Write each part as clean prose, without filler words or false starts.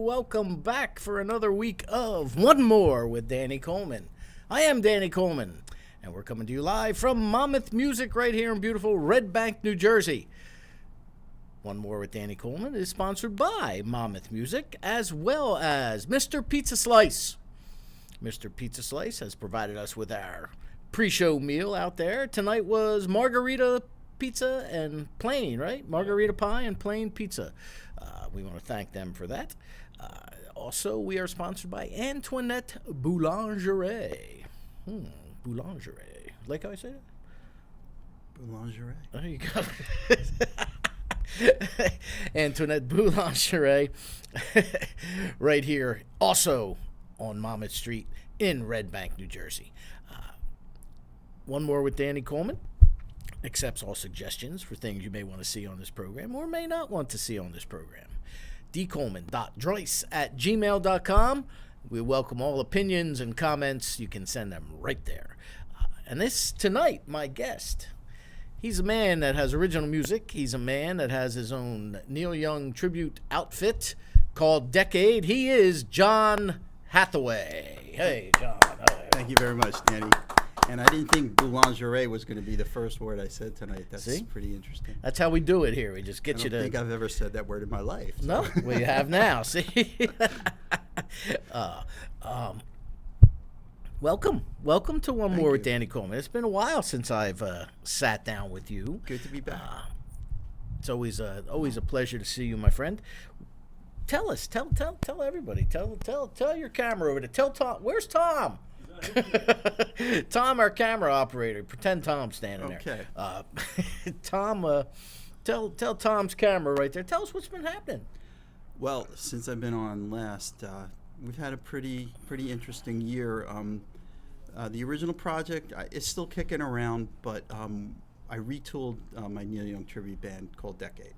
Welcome back for another week of One More with Danny Coleman. I am Danny Coleman, and we're coming to you live from Monmouth Music right here in beautiful Red Bank, New Jersey. One More with Danny Coleman is sponsored by Monmouth Music as well as Mr. Pizza Slice. Mr. Pizza Slice has provided us with our pre-show meal out there. Tonight was margarita pizza and plain, right? Margarita pie and plain pizza. We want to thank them for that. Also, we are sponsored by Antoinette Boulangerie. Boulangerie. Like how I say that? Boulangerie. There you go. Antoinette Boulangerie. Right here, also on Monmouth Street in Red Bank, New Jersey. One More with Danny Coleman accepts all suggestions for things you may want to see on this program or may not want to see on this program. dcoleman.droice@gmail.com. We welcome all opinions and comments. You can send them right there. And this, tonight, my guest, he's a man that has original music. He's a man that has his own Neil Young tribute outfit called Decade. He is John Hathaway. Hey, John. Thank you very much, Danny. And I didn't think boulangerie was going to be the first word I said tonight. That's pretty interesting. That's how we do it here. We just get you to... I don't think I've ever said that word in my life. So. No, we have now. See? Welcome to One More with Danny Coleman. It's been a while since I've sat down with you. Good to be back. It's always a pleasure to see you, my friend. Tell us, tell everybody, tell your camera over there. Tell Tom, where's Tom? Tom, our camera operator. Pretend Tom's standing there. Okay. Tom, tell Tom's camera right there. Tell us what's been happening. Well, since I've been on last, we've had a pretty interesting year. The original project is still kicking around, but I retooled my Neil Young tribute band called Decade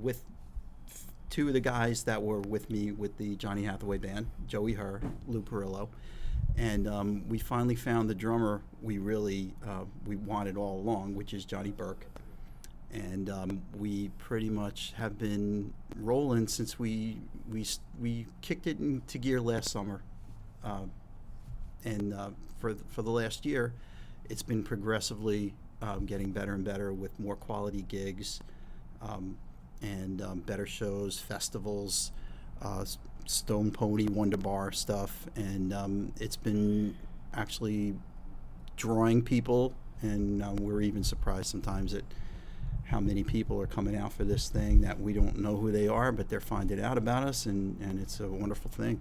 with two of the guys that were with me with the Johnny Hathaway band, Joey Herr, Lou Perillo. And we finally found the drummer we wanted all along, which is Johnny Burke. And we pretty much have been rolling since we kicked it into gear last summer. And for the last year, it's been progressively getting better and better with more quality gigs and better shows, festivals, Stone Pony, Wonder Bar stuff, and it's been actually drawing people, and we're even surprised sometimes at how many people are coming out for this thing that we don't know who they are, but they're finding out about us, and it's a wonderful thing.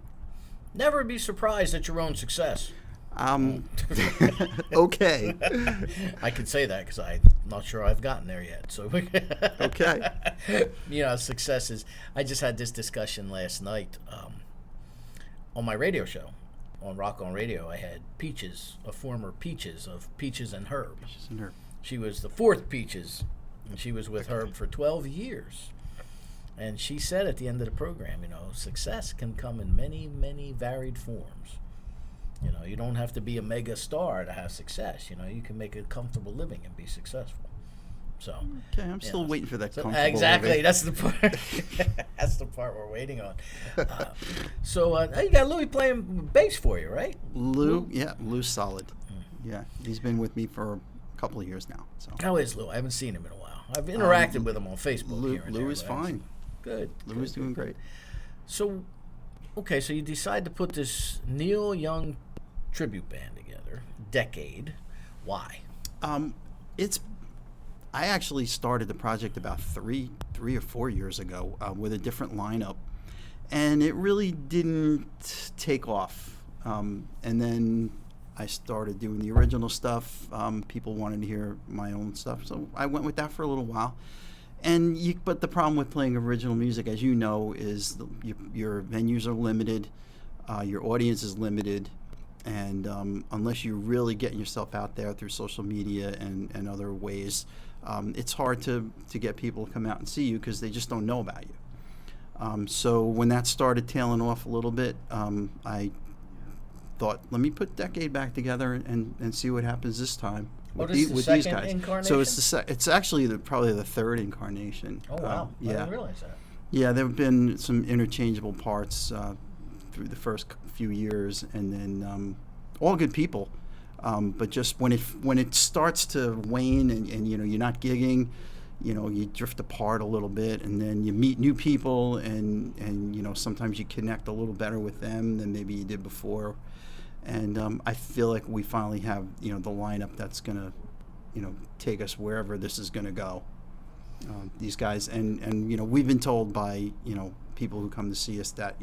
Never be surprised at your own success. Okay. I can say that because I'm not sure I've gotten there yet. So okay. You know, success is. I just had this discussion last night on my radio show, on Rock On Radio. I had Peaches, a former Peaches of Peaches and Herb. Peaches and Herb. She was the fourth Peaches, and she was with Herb for 12 years. And she said at the end of the program, you know, success can come in many, many varied forms. You know, you don't have to be a mega star to have success. You know, you can make a comfortable living and be successful. So okay, I'm still waiting for that comfortable exactly living. That's the part. That's the part we're waiting on. So you got Louis playing bass for you, right? Lou's solid. Yeah, he's been with me for a couple of years now. So how is Lou? I haven't seen him in a while. I've interacted with him on Facebook. Lou is fine. Good. Lou is doing great. So, okay, so you decide to put this Neil Young tribute band together, Decade. Why? I actually started the project about three or 4 years ago with a different lineup, and it really didn't take off. And then I started doing the original stuff. People wanted to hear my own stuff, so I went with that for a little while. But the problem with playing original music, as you know, is your venues are limited, your audience is limited, And unless you're really getting yourself out there through social media and other ways, it's hard to get people to come out and see you because they just don't know about you. So when that started tailing off a little bit, I thought, let me put Decade back together and see what happens this time with, this is the with second these guys. incarnation? So it's actually probably the third incarnation. Oh, wow. I Yeah. didn't realize that. Yeah, there have been some interchangeable parts through the first few years, and then all good people. But just when it starts to wane and you're not gigging, you drift apart a little bit, and then you meet new people, and sometimes you connect a little better with them than maybe you did before. And I feel like we finally have the lineup that's gonna take us wherever this is gonna go. These guys, and we've been told by people who come to see us that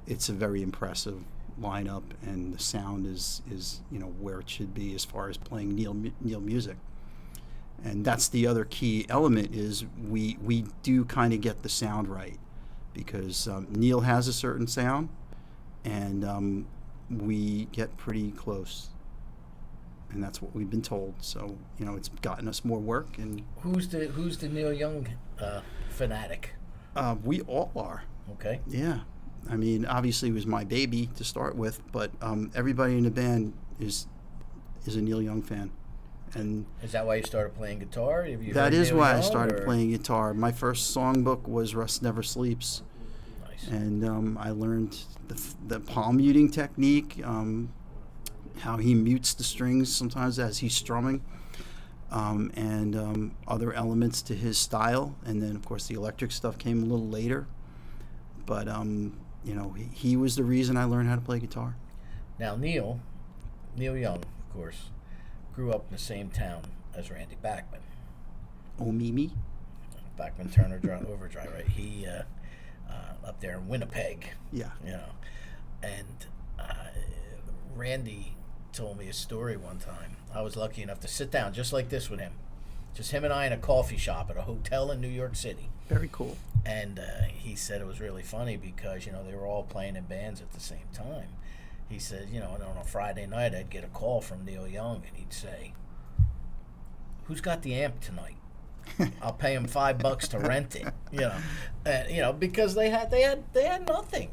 it's a very impressive lineup, and the sound is where it should be as far as playing Neil music. And that's the other key element, is we do kind of get the sound right, because Neil has a certain sound, and we get pretty close, and that's what we've been told. So it's gotten us more work. And Who's the Neil Young fanatic? we all are. Okay. Yeah, I mean, obviously it was my baby to start with, but everybody in the band is a Neil Young fan. And Is that why you started playing guitar? Have you that heard is Neil why I Young, started or? playing guitar. My first songbook was Rust Never Sleeps, Nice. and I learned the palm muting technique, how he mutes the strings sometimes as he's strumming, and other elements to his style. And then, of course, the electric stuff came a little later. But he was the reason I learned how to play guitar. Now Neil Young, of course, grew up in the same town as Randy Bachman. Oh, Mimi. Bachman Turner Overdrive, right? He up there in Winnipeg. Yeah. And Randy told me a story one time. I was lucky enough to sit down just like this with him, just him and I in a coffee shop at a hotel in New York City. Very cool. And he said it was really funny because they were all playing in bands at the same time. He said, on a Friday night I'd get a call from Neil Young, and he'd say, "Who's got the amp tonight? I'll pay him $5 to rent it." And, because they had nothing.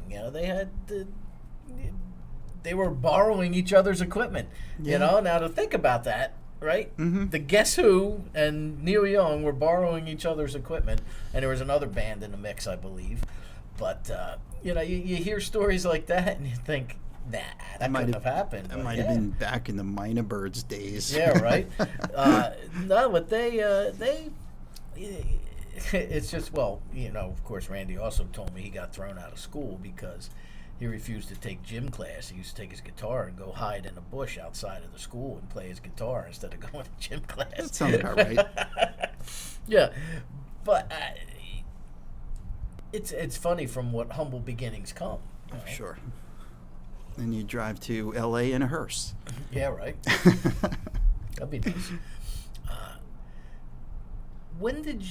They were borrowing each other's equipment. Yeah. Now to think about that, right? Mm-hmm. The Guess Who and Neil Young were borrowing each other's equipment, and there was another band in the mix, I believe. But you hear stories like that, and you think, nah, that couldn't have happened. That But might have been back in the Minor Birds days. Yeah, right. No, but they. It's just, of course, Randy also told me he got thrown out of school because he refused to take gym class. He used to take his guitar and go hide in a bush outside of the school and play his guitar instead of going to gym class. That sounds about right. Yeah, but it's funny from what humble beginnings come. Sure. And you drive to L.A. in a hearse. Yeah, right. That'd be nice. When did you...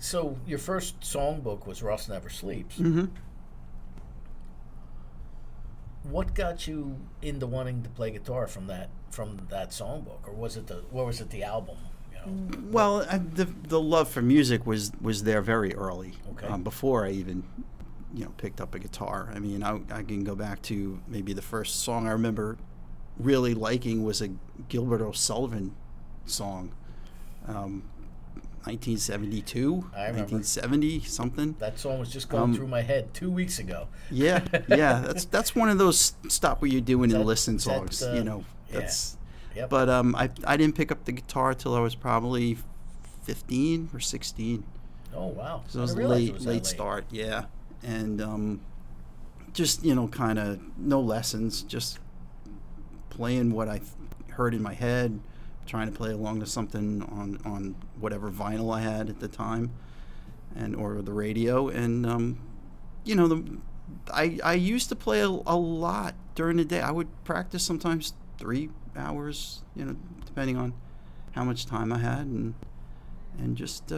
So your first songbook was Rust Never Sleeps. Mm-hmm. What got you into wanting to play guitar from that songbook, or was it the album? Well, the love for music was there very early. Okay. Before I even picked up a guitar. I mean, I can go back to maybe the first song I remember really liking was a Gilbert O'Sullivan song. 1972, I remember. 1970, something. That song was just going through my head 2 weeks ago. Yeah. That's one of those stop what you're doing and listen songs. That's. Yeah. Yep. But I didn't pick up the guitar till I was probably 15 or 16. Oh wow! So it was I a didn't realize it was that late start. Yeah, and just kind of no lessons, just playing what I heard in my head, trying to play along to something on whatever vinyl I had at the time, or the radio, and I used to play a lot during the day. I would practice sometimes 3 hours, depending on how much time I had, and just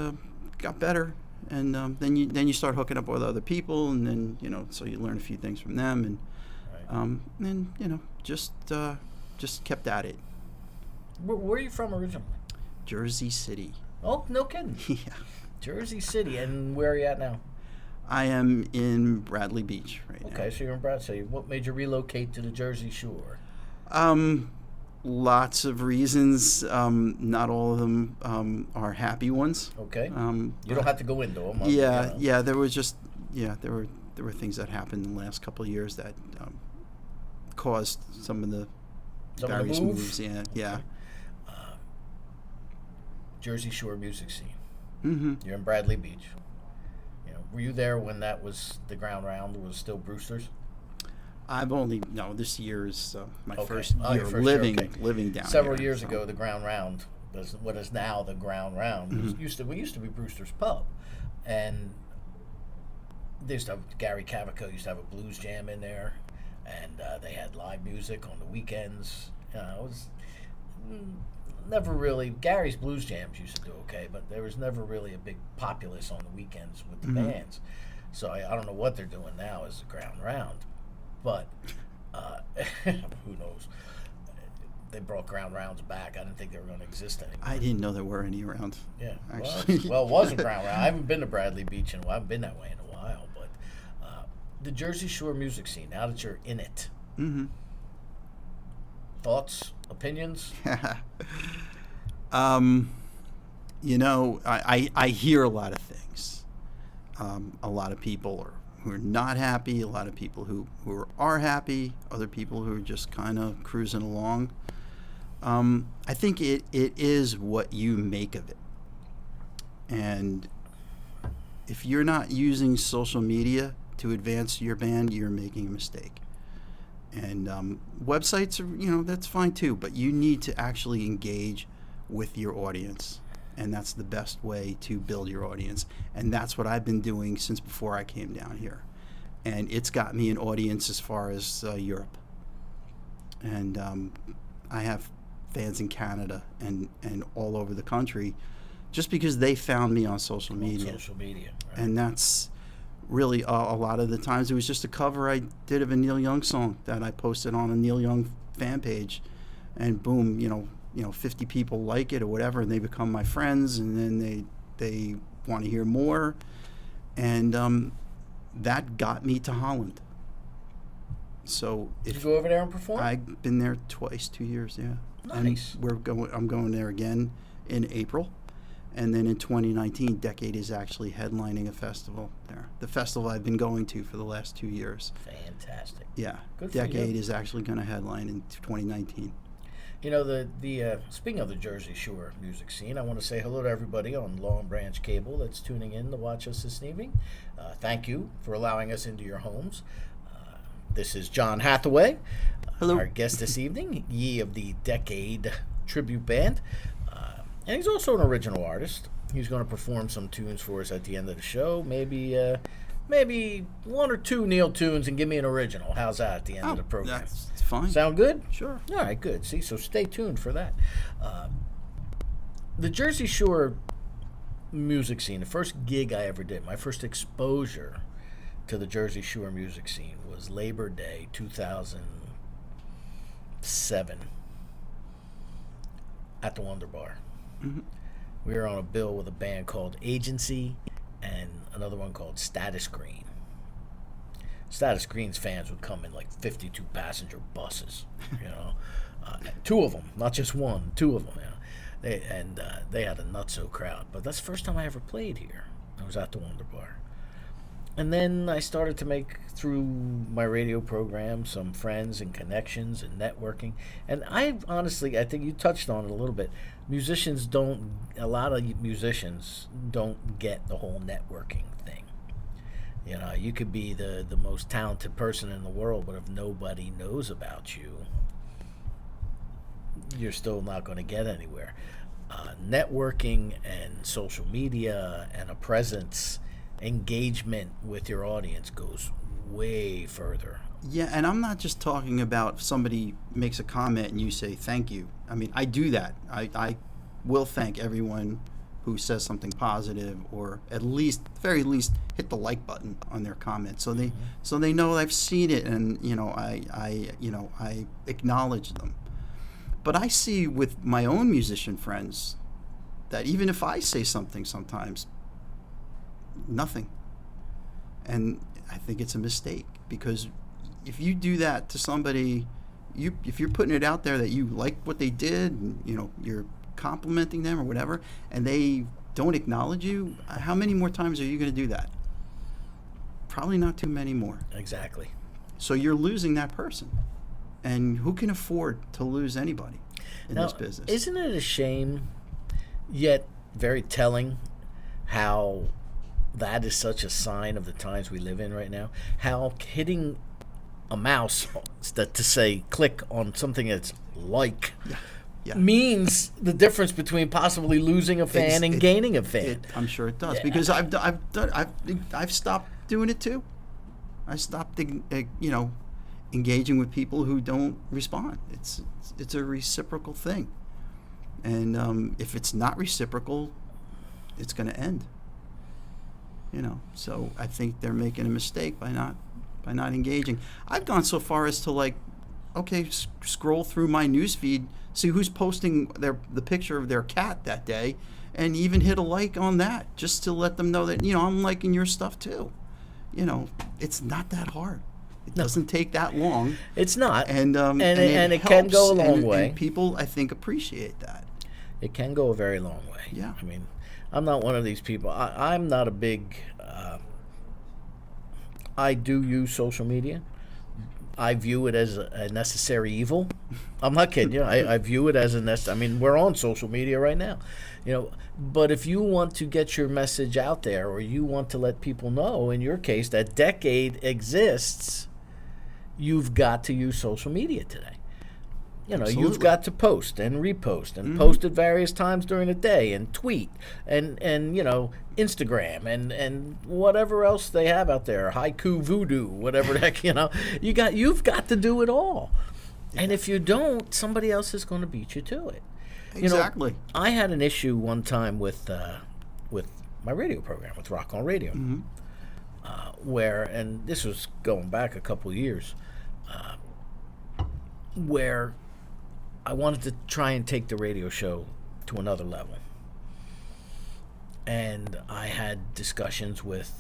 got better. And then you start hooking up with other people, and then so you learn a few things from them, And just kept at it. Where are you from originally? Jersey City. Oh, no kidding. Yeah. Jersey City. And where are you at now? I am in Bradley Beach right now. Okay, so you're in Bradley City. What made you relocate to the Jersey Shore? Lots of reasons. Not all of them are happy ones. Okay. You don't have to go into them. Yeah. There were things that happened in the last couple of years that caused some of the various moves. Yeah. Okay. Yeah. Jersey Shore music scene. Mm-hmm. You're in Bradley Beach. Were you there when that was the Ground Round was still Brewster's? This year is my Okay. first Oh, year your first living year, okay. living down Several here, years so. ago, the Ground Round was what is now the Ground Round. Mm-hmm. Used to be Brewster's Pub, and they used to have Gary Cavaco used to have a blues jam in there, and they had live music on the weekends. It was never really Gary's blues jams used to do okay, but there was never really a big populace on the weekends with the Mm-hmm. bands. So I don't know what they're doing now as the Ground Round, but who knows? They brought Ground Rounds back. I didn't think they were going to exist anymore. I didn't know there were any around. Yeah, Actually. well, it was a Ground Round. I haven't been to Bradley Beach in a while. I haven't been that way in a while, but the Jersey Shore music scene. Now that you're in it, Mm-hmm. thoughts, opinions? I hear a lot of things. A lot of people who are not happy, a lot of people who are happy, other people who are just kind of cruising along. I think it is what you make of it. And if you're not using social media to advance your band, you're making a mistake. And websites are, that's fine too, but you need to actually engage with your audience. And that's the best way to build your audience. And that's what I've been doing since before I came down here. And it's got me an audience as far as Europe. And I have fans in Canada and all over the country just because they found me on social media. Right. And that's really a lot of the times it was just a cover I did of a Neil Young song that I posted on a Neil Young fan page. And boom, 50 people like it or whatever, and they become my friends, and then they want to hear more, and that got me to Holland. So Did you go over there and perform? I've been there twice, 2 years, yeah. Nice. And I'm going there again in April, and then in 2019, Decade is actually headlining a festival there. The festival I've been going to for the last 2 years. Fantastic. Yeah, Good for Decade you. is actually going to headline in 2019. The speaking of the Jersey Shore music scene, I want to say hello to everybody on Long Branch Cable that's tuning in to watch us this evening. Thank you for allowing us into your homes. This is John Hathaway, Hello. our guest this evening, ye of the Decade tribute band. And he's also an original artist. He's going to perform some tunes for us at the end of the show. Maybe one or two Neil tunes and give me an original. How's that at the end of the program? That's fine. Sound good? Sure. All right, good. See, so stay tuned for that. The Jersey Shore music scene, the first gig I ever did, my first exposure to the Jersey Shore music scene was Labor Day 2007 at the Wonder Bar. Mm-hmm. We were on a bill with a band called Agency and another one called Status Green. Status Green's fans would come in like 52 passenger buses, two of them, not just one, two of them. They had a nutso crowd. But that's the first time I ever played here. I was at the Wonder Bar. And then I started to make, through my radio program, some friends and connections and networking. And I think you touched on it a little bit. A lot of musicians don't get the whole networking thing. You could be the most talented person in the world, but if nobody knows about you, you're still not going to get anywhere. Networking and social media and a presence, engagement with your audience goes way further. Yeah, and I'm not just talking about if somebody makes a comment and you say thank you. I mean, I do that. I will thank everyone who says something positive, or at very least, hit the like button on their comment, so they know I've seen it, and I acknowledge them. But I see with my own musician friends that even if I say something sometimes, nothing. And I think it's a mistake, because if you do that to somebody, if you're putting it out there that you like what they did, and, you're complimenting them or whatever, and they don't acknowledge you, how many more times are you going to do that? Probably not too many more. Exactly. So you're losing that person. And who can afford to lose anybody in this business? Isn't it a shame, yet very telling, how that is such a sign of the times we live in right now? How hitting a mouse to say click on something that's like means the difference between possibly losing a fan and gaining a fan. I'm sure it does, because I've stopped doing it too. I stopped engaging with people who don't respond. It's a reciprocal thing, and if it's not reciprocal, it's going to end. So I think they're making a mistake by not engaging. I've gone so far as to scroll through my newsfeed, see who's posting the picture of their cat that day, and even hit a like on that, just to let them know that I'm liking your stuff too. It's not that hard. It doesn't take that long. It's not, and it helps, can go a long way. And people, I think, appreciate that. It can go a very long way. Yeah. I mean, I'm not one of these people. I'm not a big. I do use social media. I view it as a necessary evil. I'm not kidding you. I view it as a necessary. I mean, we're on social media right now, But if you want to get your message out there, or you want to let people know, in your case, that Decade exists, you've got to use social media today. Absolutely. You've got to post and repost and post at various times during the day, and tweet and Instagram and whatever else they have out there, haiku voodoo, whatever the heck, you've got to do it all. Yeah. And if you don't, somebody else is going to beat you to it. Exactly. I had an issue one time with my radio program, with Rock On Radio, where, and this was going back a couple of years, where I wanted to try and take the radio show to another level. And I had discussions with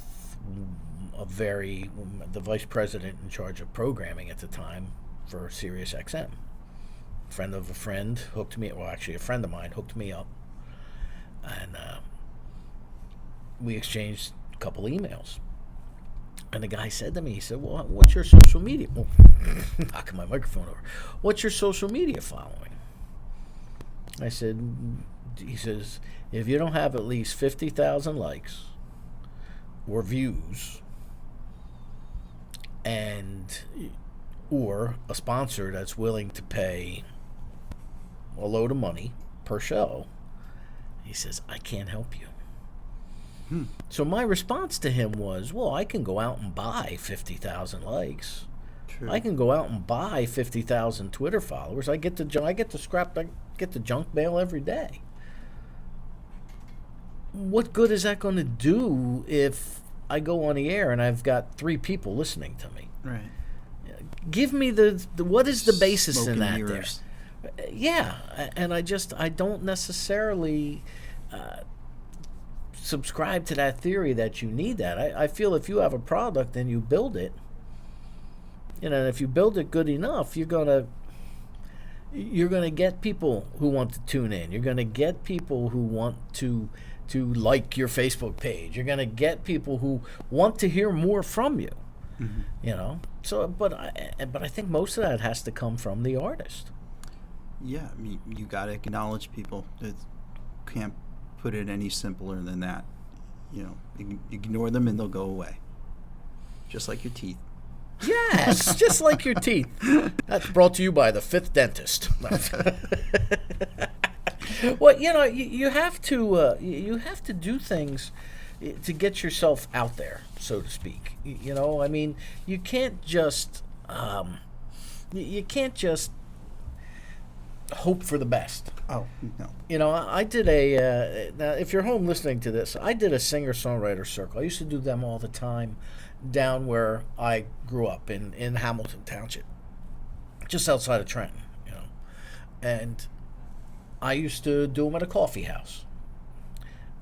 the vice president in charge of programming at the time for Sirius XM. A friend of a friend hooked me, well, actually a friend of mine hooked me up. And we exchanged a couple emails. And the guy said to me, he said, well, what's your social media? Well, knocking my microphone over. What's your social media following? He says, if you don't have at least 50,000 likes or views, or a sponsor that's willing to pay a load of money per show, he says, I can't help you. So my response to him was, well, I can go out and buy 50,000 likes. True. I can go out and buy 50,000 Twitter followers. I get the junk mail every day. What good is that going to do if I go on the air and I've got 3 people listening to me? Right. Give me the what is the basis Smoke in that mirrors. there? Yeah, and I don't necessarily subscribe to that theory that you need that. I feel if you have a product and you build it, and if you build it good enough, you're gonna get people who want to tune in. You're gonna get people who want to like your Facebook page. You're gonna get people who want to hear more from you. Mm-hmm. So, but I think most of that has to come from the artist. Yeah, I mean, you got to acknowledge people. It can't put it any simpler than that. Ignore them and they'll go away. Just like your teeth. Yes, just like your teeth. That's brought to you by the 5th dentist. Well, you have to do things to get yourself out there, so to speak. I mean, you can't just hope for the best. Oh, no. You know, I did a, now if you're home listening to this, I did a singer-songwriter circle. I used to do them all the time down where I grew up in Hamilton Township, just outside of Trenton, you know. And I used to do them at a coffee house.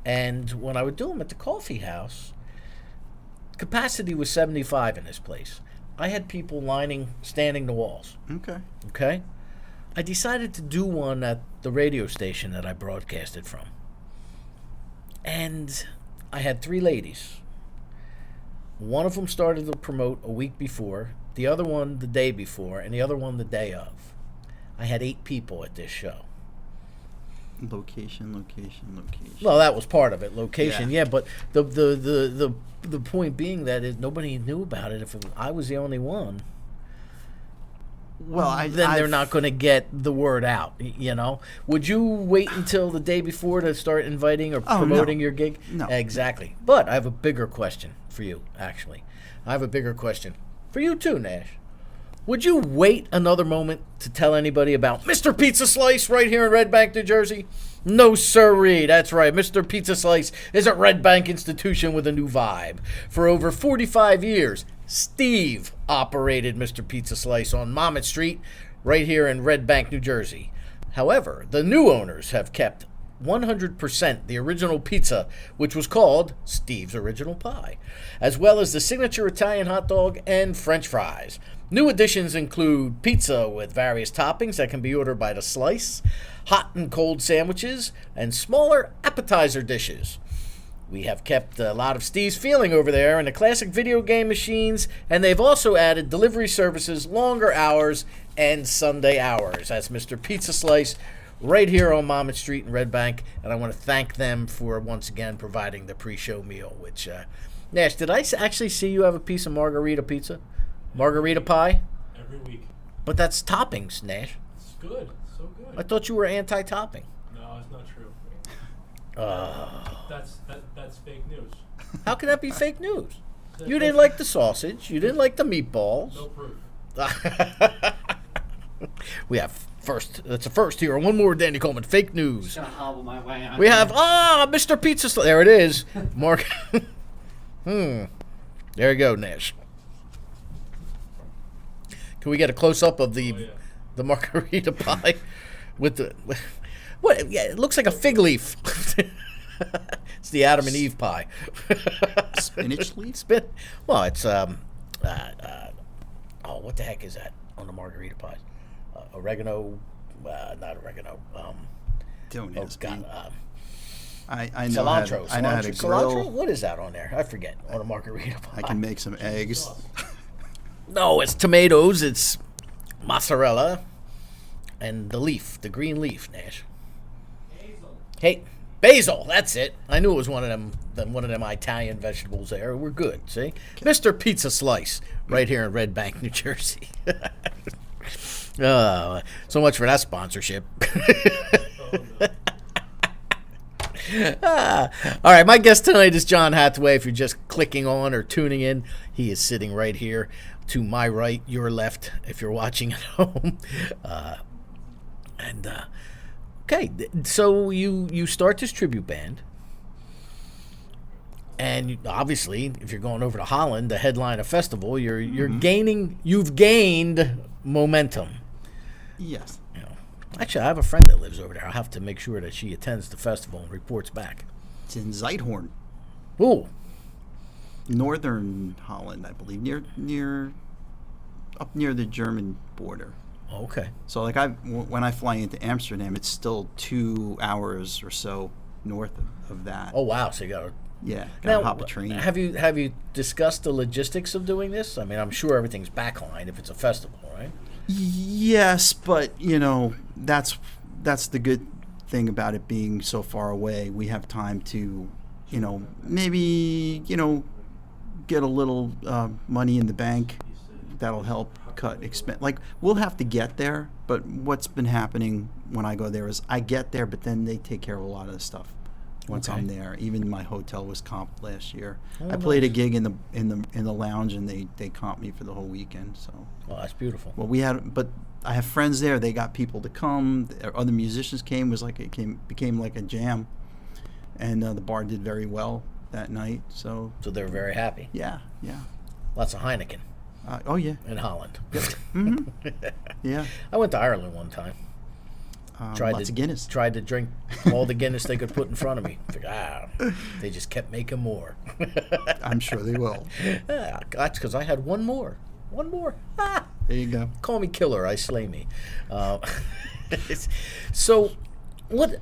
And when I would do them at the coffee house, capacity was 75 in this place. I had people standing the walls. Okay. Okay? I decided to do one at the radio station that I broadcasted from. And I had 3 ladies. One of them started to promote a week before, the other one the day before, and the other one the day of. I had 8 people at this show. Location. Well, that was part of it, location, yeah. But the point being that nobody knew about it. If I was the only one, well, they're not going to get the word out. You know, would you wait until the day before to start inviting or promoting your gig? No. Exactly. But I have a bigger question for you. Actually, I have a bigger question for you too, Nash. Would you wait another moment to tell anybody about Mr. Pizza Slice right here in Red Bank, New Jersey? No sirree. That's right. Mr. Pizza Slice is a Red Bank institution with a new vibe. For over 45 years, Steve operated Mr. Pizza Slice on Monmouth Street right here in Red Bank, New Jersey. However, the new owners have kept 100% the original pizza, which was called Steve's Original Pie, as well as the signature Italian hot dog and French fries. New additions include pizza with various toppings that can be ordered by the slice, hot and cold sandwiches, and smaller appetizer dishes. We have kept a lot of Steve's feeling over there in the classic video game machines, and they've also added delivery services, longer hours, and Sunday hours. That's Mr. Pizza Slice right here on Monmouth Street in Red Bank, and I want to thank them for once again providing the pre-show meal, which, Nash, did I actually see you have a piece of margarita pizza? Margarita pie? Every week. But that's toppings, Nash. It's good. So good. I thought you were anti-topping. No, it's not true. That's fake news. How can that be fake news? You didn't like the sausage. You didn't like the meatballs. No proof. We have first. That's a first here. One more, Danny Coleman. Fake news. Just gonna hobble my way out. We have Mr. Pizza. There it is. Mark. There you go, Nash. Can we get a close up of the margarita pie with the what? Yeah, it looks like a fig leaf. It's the Adam and Eve pie. Spinach leaf? Well, it's what the heck is that on the margarita pie? Oregano, not oregano. Don't ask me. God, I know how to, cilantro. I know how to Cilantro? grill. What is that on there? I forget. On a margarita pie. I can make some eggs. No, it's tomatoes. It's mozzarella, and the leaf, the green leaf, Nash. Hazel. Hey, basil. That's it. I knew it was one of them Italian vegetables. There, we're good. See, Mr. Pizza Slice, right here in Red Bank, New Jersey. So much for that sponsorship. All right, my guest tonight is John Hathaway. If you're just clicking on or tuning in, he is sitting right here to my right, your left, if you're watching at home. Okay, so you start this tribute band, and obviously, if you're going over to Holland to headline a festival, you've gained momentum. Yes. You know, actually, I have a friend that lives over there. I'll have to make sure that she attends the festival and reports back. It's in Zuidhoorn, Ooh, northern Holland, I believe, up near the German border. okay. So, like, when I fly into Amsterdam, it's still 2 hours or so north of that. Oh wow, so you got to. Gotta hop a train. Have you discussed the logistics of doing this? I mean, I'm sure everything's backlined if it's a festival, right? Yes, but that's the good thing about it being so far away. We have time to, maybe get a little money in the bank. That'll help cut expense. Like, we'll have to get there, but what's been happening when I go there is I get there, but then they take care of a lot of the stuff. once Okay. I'm there. Even my hotel was comped last year. Oh, I played a nice. gig in the lounge, and they comped me for the whole weekend. So, Well, that's beautiful. well, but I have friends there. They got people to come. Other musicians came. Became like a jam, and the bar did very well that night. So, So they're very happy. yeah. Lots of Heineken Oh yeah. in Holland. Hmm. Yeah. I went to Ireland one time. Lots of Guinness. Tried to drink all the Guinness they could put in front of me. They just kept making more. I'm sure they will. That's because I had one more. One more. There you go. Call me killer. I slay me. So, what?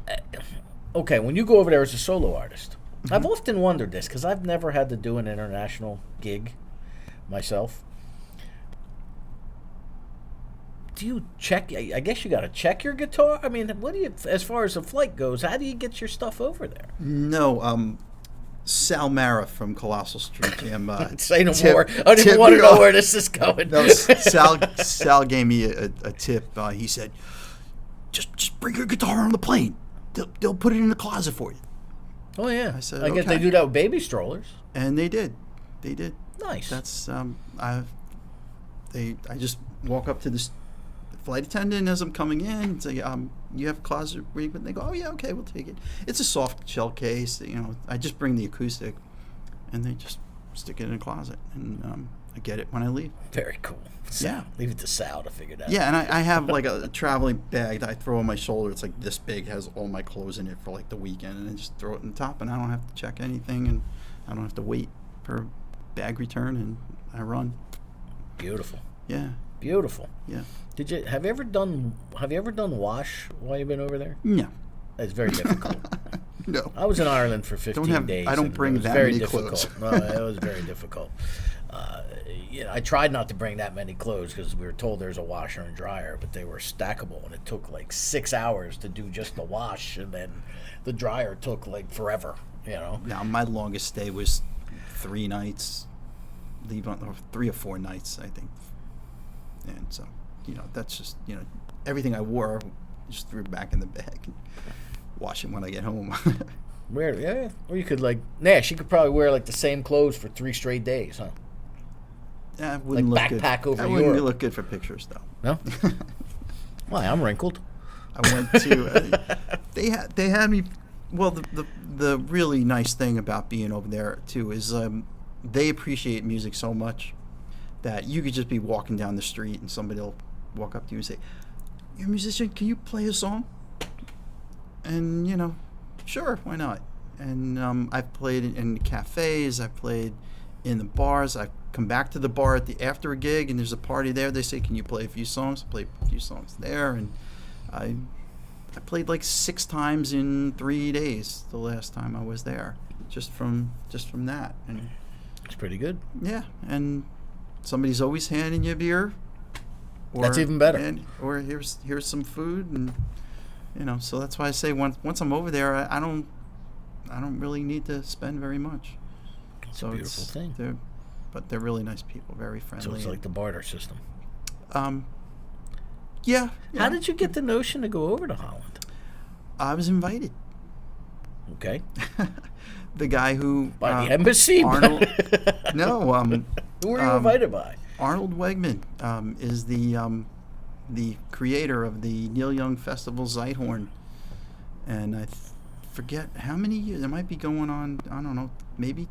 Okay, when you go over there as a solo artist, I've often wondered this because I've never had to do an international gig myself. Do you check? I guess you got to check your guitar. I mean, what do you? As far as the flight goes, how do you get your stuff over there? No, Sal Mara from Colossal Street Jam. Say no more. I don't even want to know where this is going. No, Sal gave me a tip. He said, just bring your guitar on the plane. They'll put it in the closet for you. Oh yeah, I said, I guess they okay. do that with baby strollers. And they did. Nice. That's I just walk up to the flight attendant as I'm coming in and say, you have a closet where you can, they go, oh yeah, okay, we'll take it. It's a soft shell case, I just bring the acoustic, and they just stick it in a closet, and I get it when I leave. Very cool. Yeah. Leave it to Sal to figure that out. Yeah, and I have like a traveling bag that I throw on my shoulder. It's like this big, has all my clothes in it for like the weekend, and I just throw it in the top, and I don't have to check anything, and I don't have to wait for bag return, and I run. Beautiful. Yeah, Beautiful. yeah. Have you ever done wash while you've been over there? No. It's very difficult. No. I was in Ireland for 15 days. I don't and bring it was that very many difficult. clothes. No, it was very difficult. I tried not to bring that many clothes because we were told there's a washer and dryer, but they were stackable, and it took like 6 hours to do just the wash, and then the dryer took like forever. Now, my longest stay was 3 nights, or 3 or 4 nights, I think. And so, that's just, everything I wore, just threw back in the bag and wash it when I get home. Weird, yeah. Or you could she could probably wear like the same clothes for 3 straight days, huh? Yeah, it wouldn't Like look backpack good. over That wouldn't Europe. look good for pictures, though. No? Why? I'm wrinkled. I went to they had me. Well, the really nice thing about being over there too is they appreciate music so much that you could just be walking down the street and somebody will walk up to you and say, "You're a musician, can you play a song?" And sure, why not? And I've played in cafes, I've played in the bars, I've come back to the bar after a gig and there's a party there. They say, "Can you play a few songs?" I play a few songs there, and I played like 6 times in 3 days the last time I was there, just from that. And It's pretty good. yeah, and somebody's always handing you a beer. That's even better. Or here's some food, and so that's why I say once I'm over there, I don't really need to spend very much. It's a beautiful thing. But they're really nice people, very friendly. So it's like the barter system. Yeah. How did you get the notion to go over to Holland? I was invited. Okay. The guy who By the embassy? Arnold. No. Who were you invited by? Arnold Wegman is the creator of the Neil Young Festival Zeithorn, and I forget how many years. It might be going on. I don't know, maybe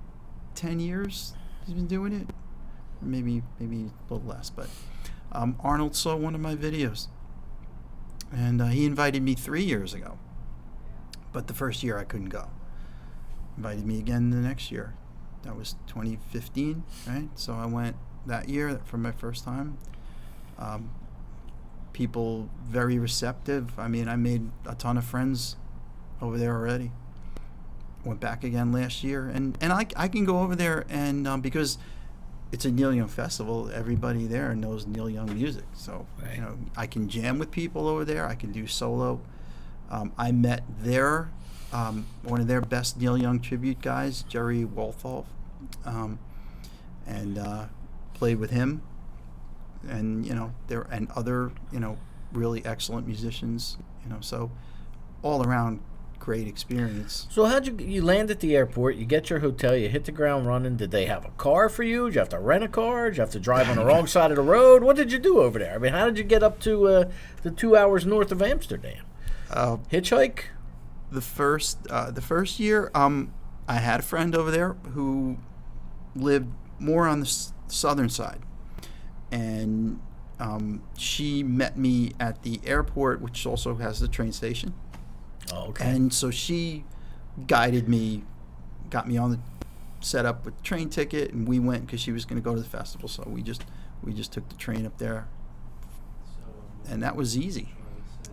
10 years he's been doing it, or maybe a little less. But Arnold saw one of my videos, and he invited me 3 years ago. But the first year I couldn't go. Invited me again the next year. That was 2015, right? So I went that year for my first time. People very receptive. I mean, I made a ton of friends over there already. Went back again last year, and I can go over there, and because it's a Neil Young festival, everybody there knows Neil Young music. So Right. I can jam with people over there. I can do solo. I met one of their best Neil Young tribute guys, Jerry Wolthoff, and played with him, and there and other really excellent musicians. So all around great experience. So how'd you land at the airport? You get your hotel. You hit the ground running. Did they have a car for you? Did you have to rent a car? Did you have to drive on the wrong side of the road? What did you do over there? I mean, how did you get up to the 2 hours north of Amsterdam? Hitchhike? The first year, I had a friend over there who lived more on the southern side, and she met me at the airport, which also has the train station. Oh, okay. And so she guided me, got me on the set up with train ticket, and we went because she was going to go to the festival. So we just took the train up there, and that was easy.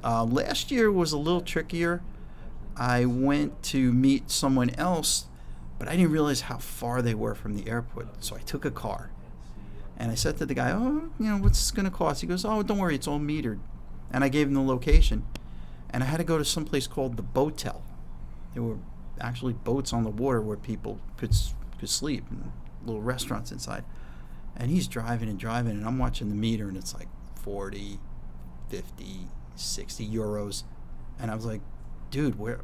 Last year was a little trickier. I went to meet someone else, but I didn't realize how far they were from the airport. So I took a car, and I said to the guy, "Oh, what's this going to cost?" He goes, "Oh, don't worry, it's all metered." And I gave him the location. And I had to go to some place called the Boatel. There were actually boats on the water where people could sleep, and little restaurants inside. And he's driving, and I'm watching the meter, and it's like 40, 50, 60 euros. And I was like, dude, where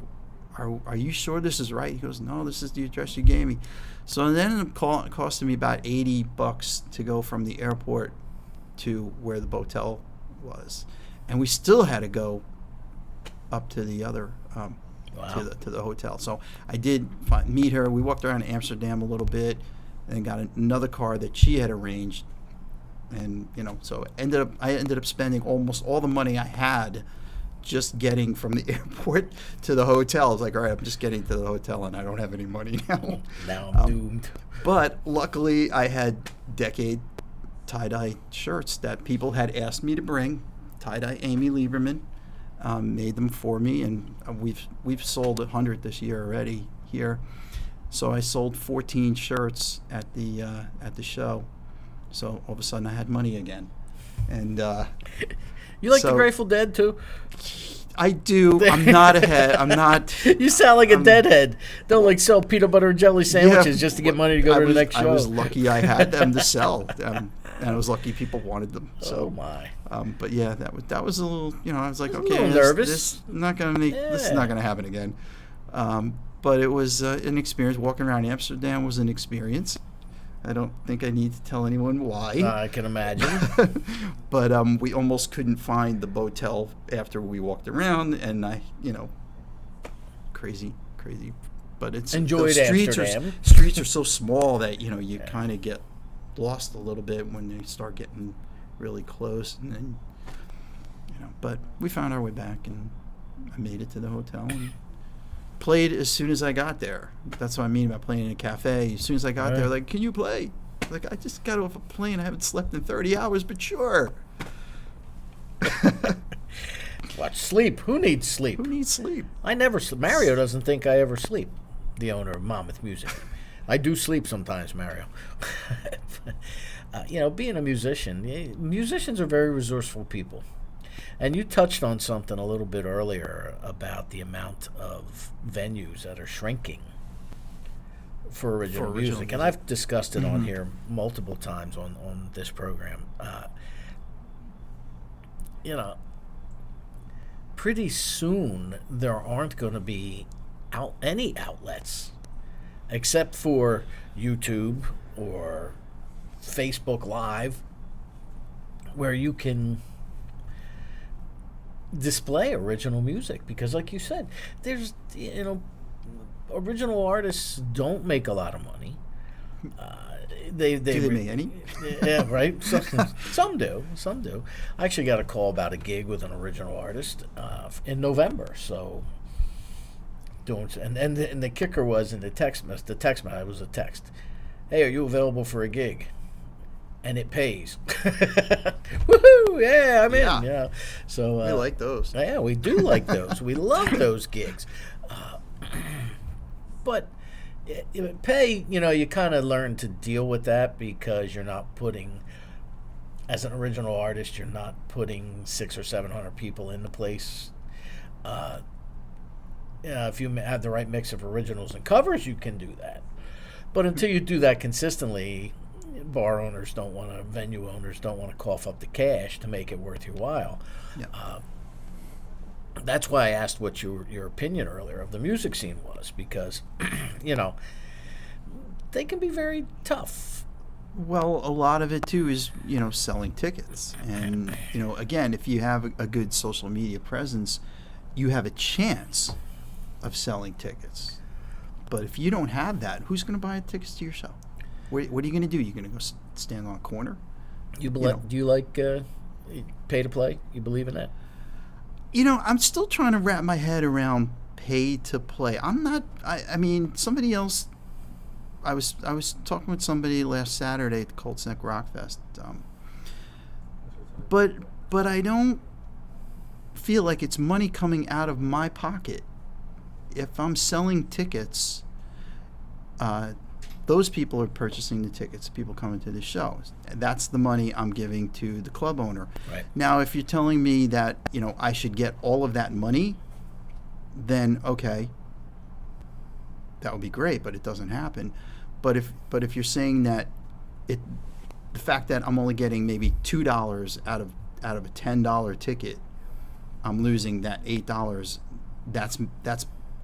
are you sure this is right? He goes, no, this is the address you gave me. So it ended up costing me about $80 to go from the airport to where the Boatel was. And we still had to go up to the other to the hotel. So I did meet her. We walked around Amsterdam a little bit, and then got another car that she had arranged, and so I ended up spending almost all the money I had just getting from the airport to the hotel. I was like, all right, I'm just getting to the hotel, and I don't have any money now. Now I'm doomed. But luckily, I had Decade tie-dye shirts that people had asked me to bring. Tie-dye Amy Lieberman made them for me, and we've sold 100 this year already here. So I sold 14 shirts at the show. So all of a sudden I had money again, and you like the Grateful Dead too? I do. I'm not a head. I'm not. You sound like a deadhead. Don't like sell peanut butter and jelly sandwiches just to get money to go to the next show. I was lucky I had them to sell, and I was lucky people wanted them. So, oh my. But yeah, that was a little. I was like, okay, a little nervous. This is not gonna happen again. But it was an experience. Walking around Amsterdam was an experience. I don't think I need to tell anyone why. I can imagine. But we almost couldn't find the Boatel after we walked around, and crazy. But it's enjoyed Amsterdam. Streets are so small that you kind of get lost a little bit when they start getting really close, and then But we found our way back, and I made it to the hotel and played as soon as I got there. That's what I mean about playing in a cafe. As soon as I got there, like, can you play? Like, I just got off a plane. I haven't slept in 30 hours, but sure. Watch sleep. Who needs sleep? Who needs sleep? I never sleep. Mario doesn't think I ever sleep, the owner of Monmouth Music. I do sleep sometimes, Mario. Being a musician, musicians are very resourceful people. And you touched on something a little bit earlier about the amount of venues that are shrinking for original music. And I've discussed it on here multiple times on this program. Pretty soon there aren't going to be any outlets except for YouTube or Facebook Live where you can display original music, because like you said, there's original artists don't make a lot of money. Do they make any? Yeah, right. Some do. I actually got a call about a gig with an original artist in November. So and the kicker was in the text message. It was a text. Hey, are you available for a gig? And it pays. Woohoo! Yeah, I'm in. Yeah. So we like those. Yeah, we do like those. We love those gigs. But pay, you kind of learn to deal with that, because you're not putting, as an original artist, you're not putting 600 or 700 people in the place. If you have the right mix of originals and covers, you can do that. But until you do that consistently, venue owners don't want to cough up the cash to make it worth your while. Yeah. that's why I asked what your opinion earlier of the music scene was, because you know, they can be very tough. Well, a lot of it too is, selling tickets. And, again, if you have a good social media presence, you have a chance of selling tickets. But if you don't have that, who's going to buy tickets to your show? What are you going to do? You're going to go stand on a corner? Do you like pay to play? You believe in that? I'm still trying to wrap my head around pay to play. I'm not, I mean, somebody else, I was talking with somebody last Saturday at the Colts Neck Rock Fest. But I don't feel like it's money coming out of my pocket. If I'm selling tickets, those people are purchasing the tickets, people coming to the show. That's the money I'm giving to the club owner. Right. Now, if you're telling me that, I should get all of that money, then okay, that would be great, but it doesn't happen. But if you're saying that the fact that I'm only getting maybe $2 out of a $10 ticket, I'm losing that $8. That's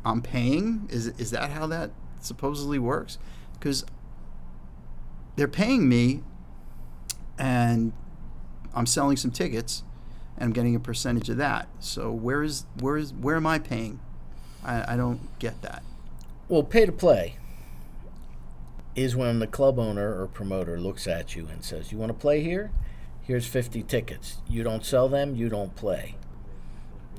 I'm paying. Is that how that supposedly works? Because they're paying me, and I'm selling some tickets, and I'm getting a percentage of that. So where am I paying? I don't get that. Well, pay to play is when the club owner or promoter looks at you and says, "You want to play here? Here's 50 tickets. You don't sell them, you don't play."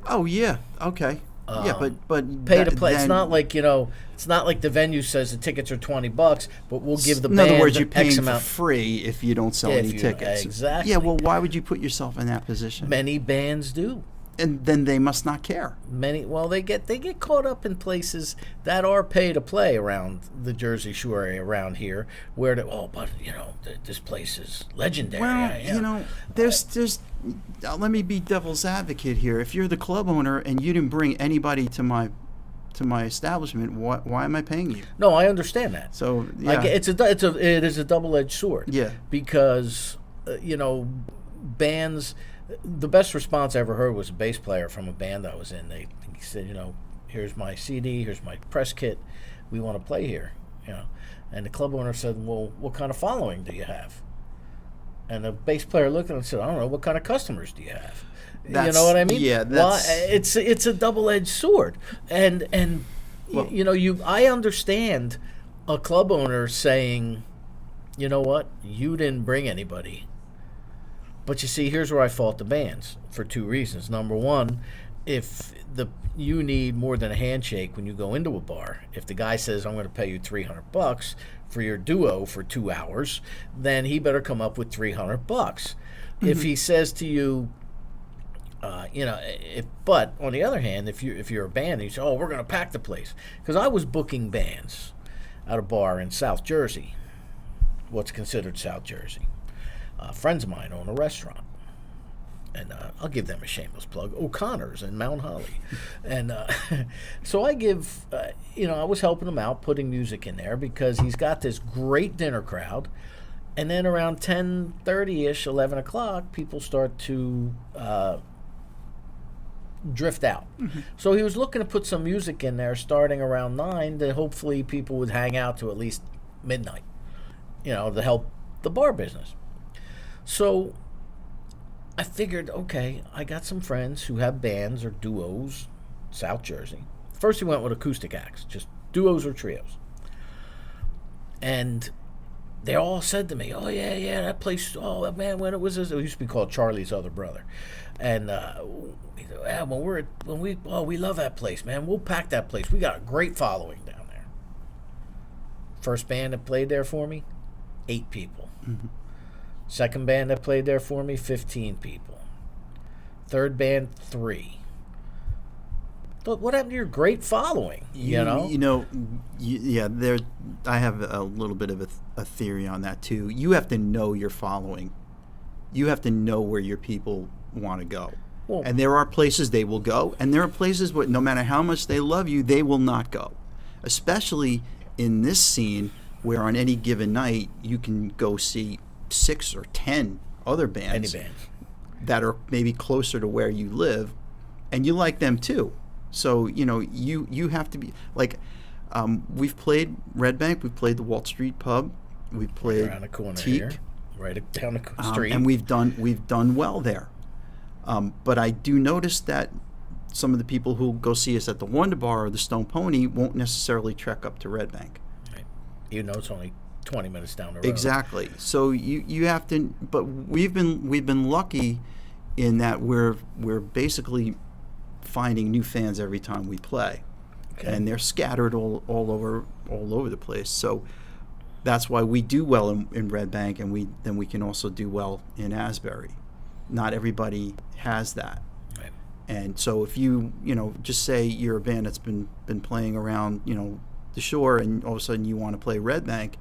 Oh yeah, okay. Yeah, but pay to play. It's not like it's not like the venue says the tickets are $20, but we'll give the in band other words, you're paying X for amount. free if you don't sell any tickets. Exactly. Yeah, well, why would you put yourself in that position? Many bands do. And then they must not care. They get caught up in places that are pay to play around the Jersey Shore area around here, where this place is legendary. Well, there's let me be devil's advocate here. If you're the club owner and you didn't bring anybody to my establishment, why am I paying you? No, I understand that. So yeah, it is a double-edged sword. Yeah, because bands. The best response I ever heard was a bass player from a band I was in. He said, "Here's my CD, here's my press kit. We want to play here." And the club owner said, "Well, what kind of following do you have?" And the bass player looked at him and said, "I don't know. What kind of customers do you have?" You know what I mean? Yeah, it's a double-edged sword, and I understand a club owner saying, "You know what? You didn't bring anybody." But you see, here's where I fault the bands for two reasons. Number one, if you need more than a handshake when you go into a bar. If the guy says, "I'm going to pay you $300 for your duo for 2 hours," then he better come up with $300. Mm-hmm. If he says to you, but on the other hand, if you're a band and you say, "Oh, we're going to pack the place," because I was booking bands at a bar in South Jersey, what's considered South Jersey. Friends of mine own a restaurant, and I'll give them a shameless plug, O'Connor's in Mount Holly. And so I I was helping him out, putting music in there, because he's got this great dinner crowd. And then around 10:30-ish, 11 o'clock, people start to drift out. Mm-hmm. So he was looking to put some music in there starting around 9 that hopefully people would hang out to at least midnight, to help the bar business. So I figured, okay, I got some friends who have bands or duos, South Jersey. First we went with acoustic acts, just duos or trios. And they all said to me, "Oh, yeah, that place, oh, man, when it was this," it used to be called Charlie's Other Brother. And we love that place, man. We'll pack that place. We got a great following down there. First band that played there for me, 8 people. Mm-hmm. Second band that played there for me, 15 people. Third band, 3. But what happened to your great following? I have a little bit of a theory on that too. You have to know your following. You have to know where your people want to go. Well, and there are places they will go, and there are places where no matter how much they love you, they will not go. Especially in this scene, where on any given night you can go see 6 or 10 other bands, that are maybe closer to where you live, and you like them too. So you have to be like, we've played Red Bank, we've played the Wall Street Pub, we've played Around the corner Teak, here, right down the street. and we've done well there. But I do notice that some of the people who go see us at the Wonder Bar or the Stone Pony won't necessarily trek up to Red Bank. Right. Even though it's only 20 minutes down the road. Exactly. So you have to. But we've been lucky in that we're basically finding new fans every time we play, and they're scattered all over the place. So that's why we do well in Red Bank, and we can also do well in Asbury. Not everybody has that. Right. And so if you just say you're a band that's been playing around the shore, and all of a sudden you want to play Red Bank,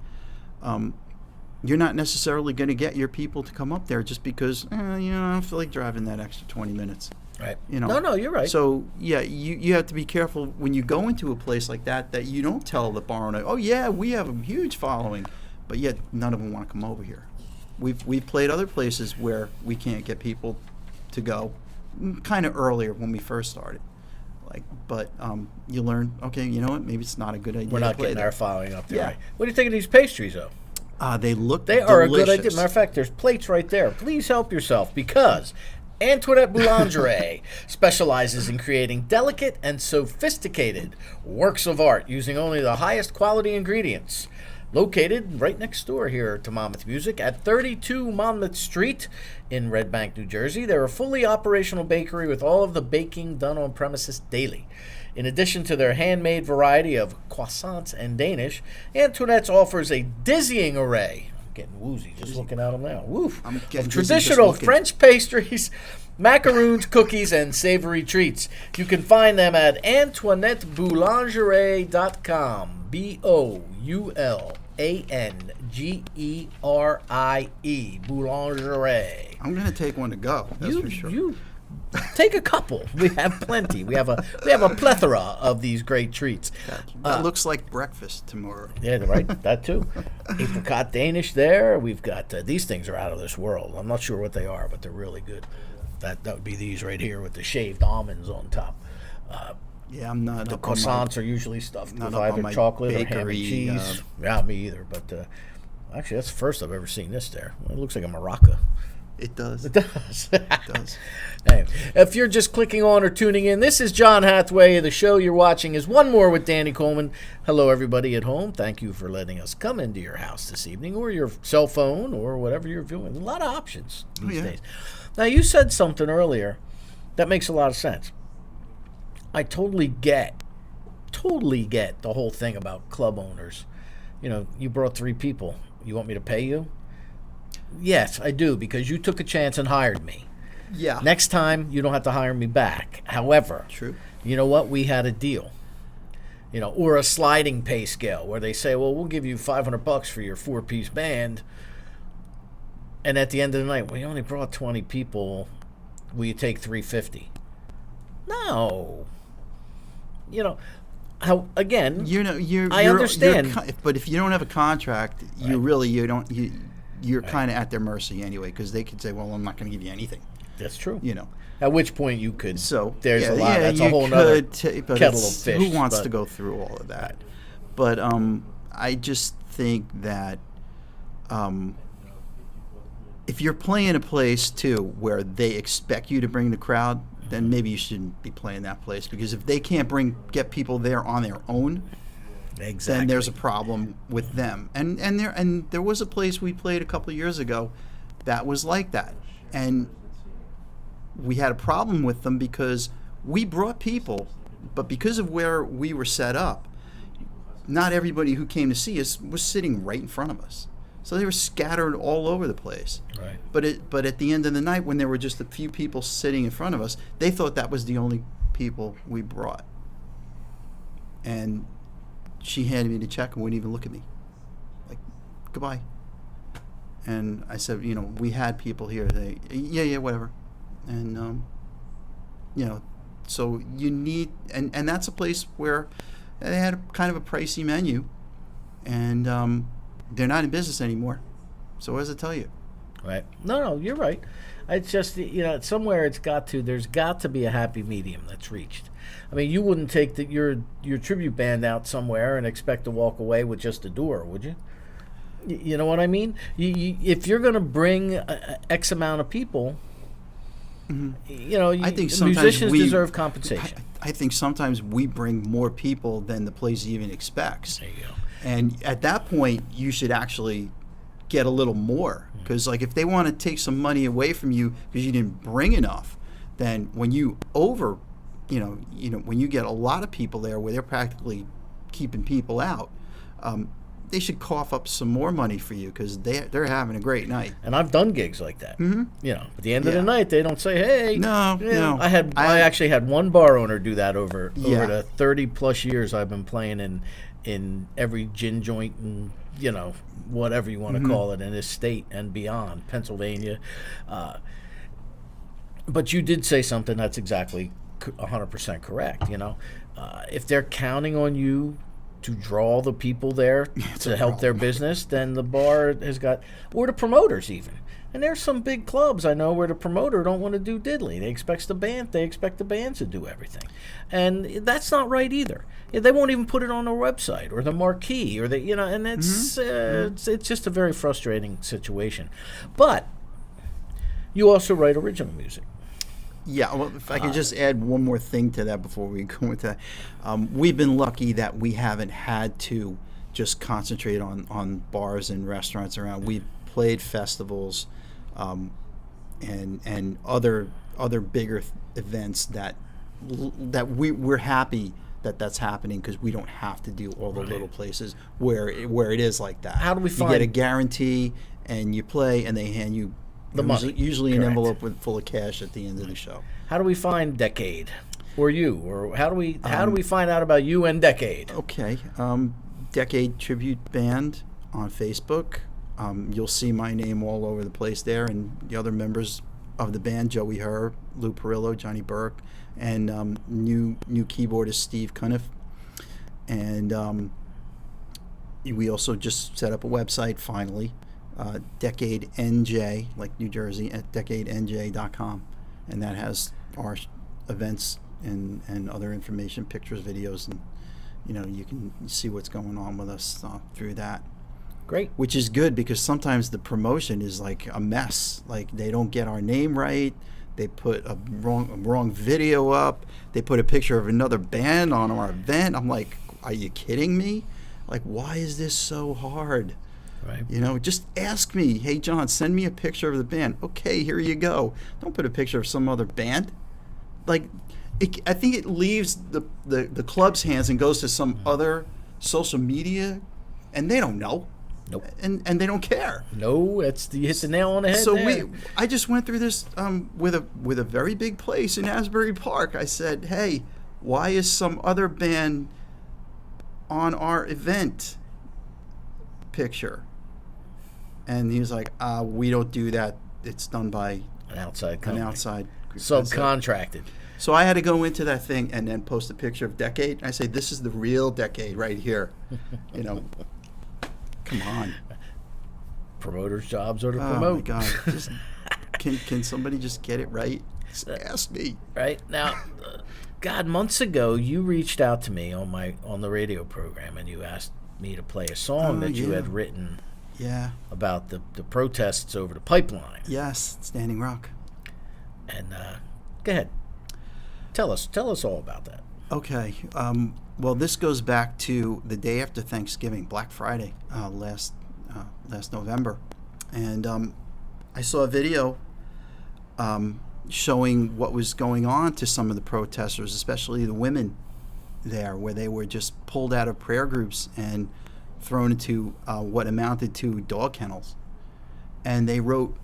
you're not necessarily going to get your people to come up there just because I don't feel like driving that extra 20 minutes. Right. You know. No, you're right. So yeah, you have to be careful when you go into a place like that you don't tell the bar owner, oh yeah, we have a huge following, but yet none of them want to come over here. We've played other places where we can't get people to go, kind of earlier when we first started. But you learn, okay, you know what? Maybe it's not a good idea. We're not to play getting there. our following up there. Yeah. Right? What do you think of these pastries, though? They look They delicious. are a good idea. Matter of fact, there's plates right there. Please help yourself, because Antoinette Boulangerie specializes in creating delicate and sophisticated works of art using only the highest quality ingredients. Located right next door here to Monmouth Music at 32 Monmouth Street in Red Bank, New Jersey. They're a fully operational bakery with all of the baking done on premises daily. In addition to their handmade variety of croissants and Danish, Antoinette's offers a dizzying array. I'm getting woozy just looking at them now. Woof. I'm Of getting dizzy just traditional looking. French pastries, macaroons, cookies, and savory treats. You can find them at AntoinetteBoulangerie.com. BOULANGERIE. Boulangerie. I'm gonna take one to go. That's for sure. You take a couple. We have plenty. We have a plethora of these great treats. That looks like breakfast tomorrow. Yeah, right. That too. Apricot Danish there. We've got these things are out of this world. I'm not sure what they are, but they're really good. That would be these right here with the shaved almonds on top. Yeah, I'm not. The up on my- croissants are usually stuffed not with up on either my chocolate or ham and bakery, cheese. Yeah, me either. But actually, that's the first I've ever seen this there. It looks like a maraca. It does. It does. It does. Hey, if you're just clicking on or tuning in, this is John Hathaway. The show you're watching is One More with Danny Coleman. Hello, everybody at home. Thank you for letting us come into your house this evening, or your cell phone, or whatever you're viewing. A lot of options these days. Now, you said something earlier that makes a lot of sense. I totally get the whole thing about club owners. You brought 3 people. You want me to pay you? Yes, I do, because you took a chance and hired me. Yeah. Next time, you don't have to hire me back. However, True. you know what? We had a deal. Or a sliding pay scale where they say, well, we'll give you $500 for your 4-piece band. And at the end of the night, we only brought 20 people. Will you take $350? No. How again? I understand. But if you don't have a contract, you're kind of at their mercy anyway, because they could say, well, I'm not going to give you anything. That's true. You know. At which point you could. So there's yeah, a lot. Yeah, that's you a whole nother but kettle of fish. Who wants to go through all of that? But I just think that if you're playing a place too where they expect you to bring the crowd, then maybe you shouldn't be playing that place, because if they can't get people there on their own, exactly, then there's a problem with them. And there was a place we played a couple of years ago that was like that, and we had a problem with them because we brought people, but because of where we were set up, not everybody who came to see us was sitting right in front of us. So they were scattered all over the place. Right. But at the end of the night, when there were just a few people sitting in front of us, they thought that was the only people we brought. And she handed me the check and wouldn't even look at me. Like, goodbye. And I said, we had people here. Yeah, whatever. And, so you need, and that's a place where they had kind of a pricey menu, and they're not in business anymore. So what does it tell you? Right. No, you're right. It's just, somewhere there's got to be a happy medium that's reached. I mean, you wouldn't take your tribute band out somewhere and expect to walk away with just a door, would you? You know what I mean? If you're going to bring X amount of people, I think sometimes musicians deserve compensation. I think sometimes we bring more people than the place even expects. There you go. And at that point, you should actually get a little more, because like if they want to take some money away from you because you didn't bring enough, then when you when you get a lot of people there where they're practically keeping people out, they should cough up some more money for you because they're having a great night. And I've done gigs like that. Mm-hmm. At the end of the night, they don't say, "Hey." No. I actually had one bar owner do that over Yeah. the 30 plus years I've been playing in every gin joint and whatever you want to call it in this state and beyond, Pennsylvania. But you did say something that's exactly 100% correct. If they're counting on you to draw the people there to help their business, then the bar has got, or the promoters even. And there's some big clubs I know where the promoter don't want to do diddly. They expect the band to do everything, and that's not right either. They won't even put it on their website or the marquee or and it's just a very frustrating situation. But you also write original music. Yeah, well, if I could just add one more thing to that before we go into that. We've been lucky that we haven't had to just concentrate on bars and restaurants around. We've played festivals and other bigger events that we're happy that's happening because we don't have to do all the little places where it is like that. How do we find... You get a guarantee and you play and they hand you the money. Usually an Correct. envelope full of cash at the end of the show. How do we find Decade, or you, or how do we find out about you and Decade? Okay, Decade Tribute Band on Facebook. You'll see my name all over the place there, and the other members of the band: Joey Herr, Lou Perillo, Johnny Burke, and new keyboardist Steve Cuniff. And we also just set up a website finally. Decade NJ, like New Jersey, at decadenj.com, and that has our events and other information, pictures, videos, and you can see what's going on with us through that. Great. Which is good because sometimes the promotion is like a mess. Like they don't get our name right. They put a wrong video up. They put a picture of another band on our event. I'm like, are you kidding me? Like, why is this so hard? Right. Just ask me, hey, John, send me a picture of the band. Okay, here you go. Don't put a picture of some other band. Like, I think it leaves the club's hands and goes to some other social media, and they don't know. Nope. And they don't care. No, you hit the nail on the head. So there. I just went through this with a very big place in Asbury Park. I said, hey, why is some other band on our event picture? And he was like, we don't do that. It's done by an outside company. Subcontracted. So I had to go into that thing and then post a picture of Decade. I say, this is the real Decade right here. Come on. Promoters' jobs are to Oh promote. my God! Just, can somebody just get it right? Just ask me. Right now, God, months ago you reached out to me on the radio program and you asked me to play a song that you had written. Yeah. About the protests over the pipeline. Yes, Standing Rock. And go ahead. Tell us all about that. Okay. Well, this goes back to the day after Thanksgiving, Black Friday, last November, and I saw a video showing what was going on to some of the protesters, especially the women there, where they were just pulled out of prayer groups and thrown into what amounted to dog kennels, and they wrote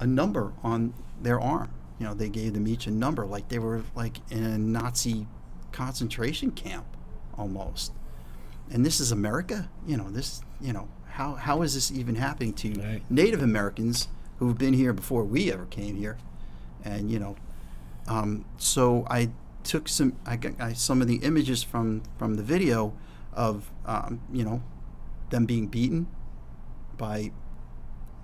a number on their arm. They gave them each a number, like they were like in a Nazi concentration camp almost. And this is America. How is this even happening to Native Americans who've been here before we ever came here? And so I took some of the images from the video of them being beaten by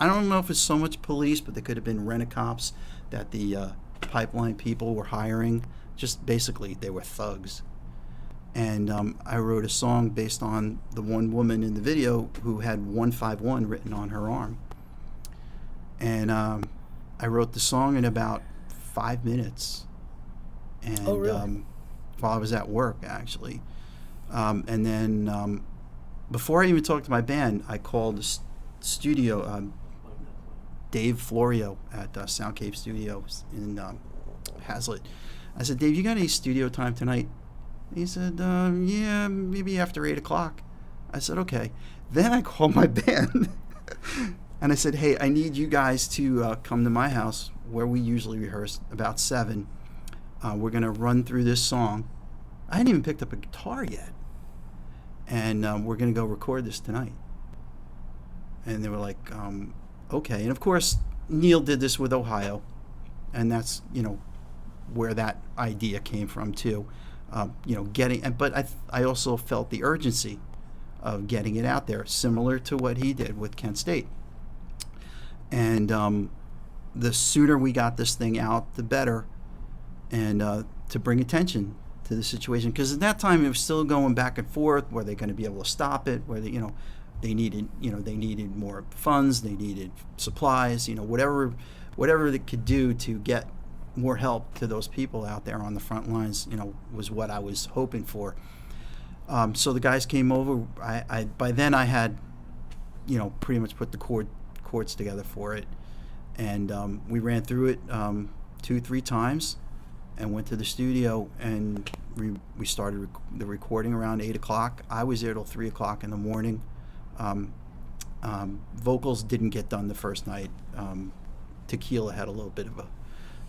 I don't know if it's so much police, but they could have been rent-a-cops that the pipeline people were hiring. Just basically, they were thugs. And I wrote a song based on the one woman in the video who had 151 written on her arm. And I wrote the song in about 5 minutes. And Oh, really? while I was at work, actually. And then before I even talked to my band, I called the studio, Dave Florio at Sound Cave Studios in Hazlitt. I said, Dave, you got any studio time tonight? He said, yeah, maybe after 8 o'clock. I said, okay. Then I called my band and I said, hey, I need you guys to come to my house where we usually rehearse about 7. We're going to run through this song. I hadn't even picked up a guitar yet. And we're going to go record this tonight. And they were like, okay. And of course, Neil did this with Ohio. And that's, where that idea came from too. But I also felt the urgency of getting it out there, similar to what he did with Kent State. And the sooner we got this thing out, the better. And to bring attention to the situation, because at that time it was still going back and forth. Were they going to be able to stop it? Were they needed more funds, they needed supplies, whatever they could do to get more help to those people out there on the front lines, was what I was hoping for. So the guys came over. I by then I had, pretty much put the chords together for it, and we ran through it 2-3 times. And went to the studio, and we started the recording around 8 o'clock. I was there till 3 o'clock in the morning. Vocals didn't get done the first night. Tequila had a little bit of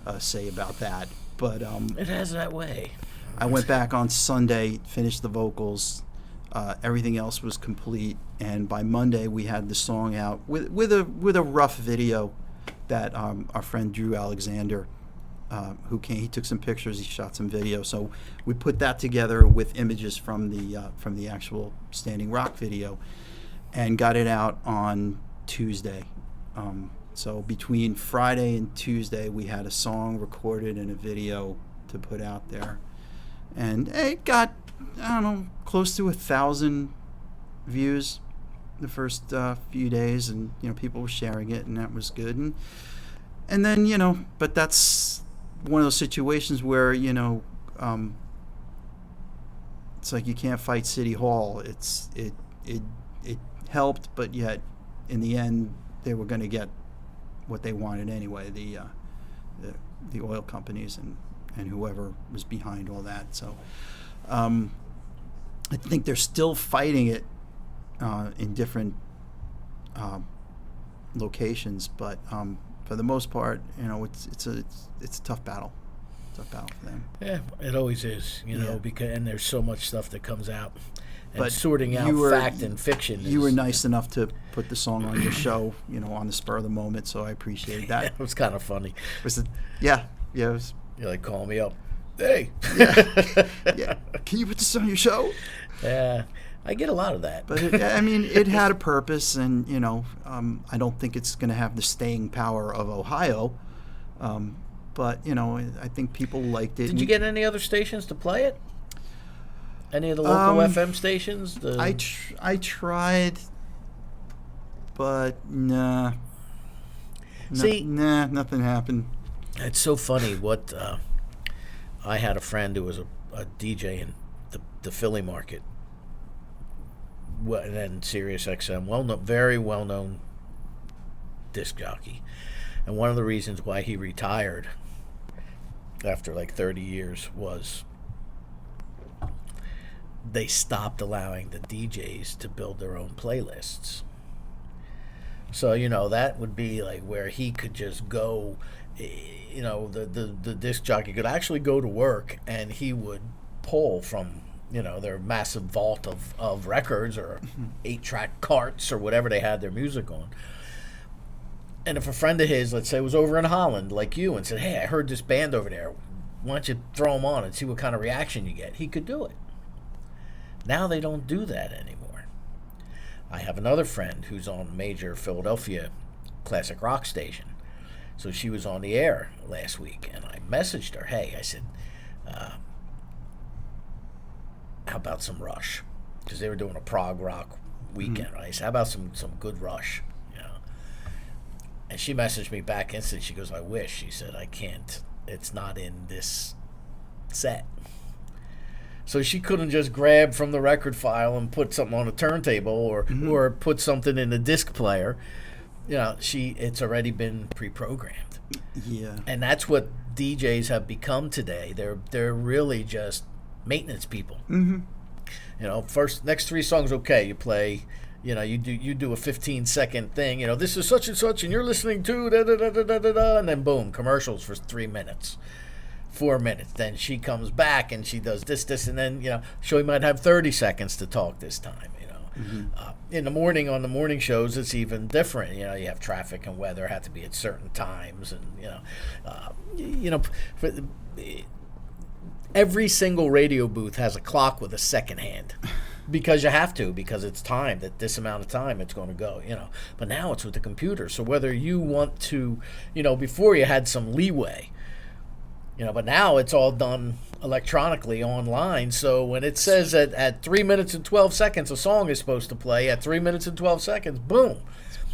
a say about that. But It has that way. I went back on Sunday, finished the vocals. Everything else was complete. And by Monday, we had the song out with a rough video that our friend Drew Alexander, who came, he took some pictures, he shot some video, so we put that together with images from the actual Standing Rock video, and got it out on Tuesday. So between Friday and Tuesday, we had a song recorded and a video to put out there, and it got, I don't know, close to 1,000 views the first few days, and people were sharing it, and that was good, and then but that's one of those situations where it's like you can't fight City Hall. It helped, but yet in the end they were going to get what they wanted anyway. The oil companies and whoever was behind all that. So I think they're still fighting it in different locations, but for the most part, it's a tough battle. Tough battle for them. Yeah, it always is, Yeah. and there's so much stuff that comes out. And But sorting out fact and fiction. You were nice enough to put the song on your show, on the spur of the moment, so I appreciated that. It was kind of funny. Yeah, it was. You're like calling me up. Hey. Yeah. Can you put this on your show? Yeah, I get a lot of that. But it had a purpose, and I don't think it's going to have the staying power of Ohio. But I think people liked it. Did you get any other stations to play it? Any of the local FM stations? I tried, but nah. See, nothing happened. It's so funny. What I had a friend who was a DJ in the Philly market, and then Sirius XM, very well known disc jockey, and one of the reasons why he retired after like 30 years was they stopped allowing the DJs to build their own playlists. So that would be like where he could just go. The disc jockey could actually go to work, and he would pull from their massive vault of records or 8-track carts or whatever they had their music on. And if a friend of his, let's say, was over in Holland like you and said, hey, I heard this band over there, why don't you throw them on and see what kind of reaction you get, he could do it. Now they don't do that anymore. I have another friend who's on major Philadelphia classic rock station. So she was on the air last week, and I messaged her. Hey, I said, how about some Rush? Because they were doing a prog rock weekend, right? I said, how about some good Rush? And she messaged me back instantly. She goes, I wish. She said, I can't. It's not in this set. So she couldn't just grab from the record file and put something on a turntable or put something in the disc player. It's already been pre-programmed. Yeah. And that's what DJs have become today. They're really just maintenance people. Next 3 songs, okay, you play, you do a 15-second thing, this is such and such, and you're listening to da-da-da-da-da-da, and then boom, commercials for 3 minutes, 4 minutes. Then she comes back and she does this, and then, she might have 30 seconds to talk this time, in the morning, on the morning shows, it's even different. You have traffic and weather have to be at certain times, and, every single radio booth has a clock with a second hand because you have to, because it's timed at this amount of time it's going to go, But now it's with the computer. So whether you want to, before you had some leeway, but now it's all done electronically online. So when it says at 3 minutes and 12 seconds a song is supposed to play, at 3 minutes and 12 seconds, boom.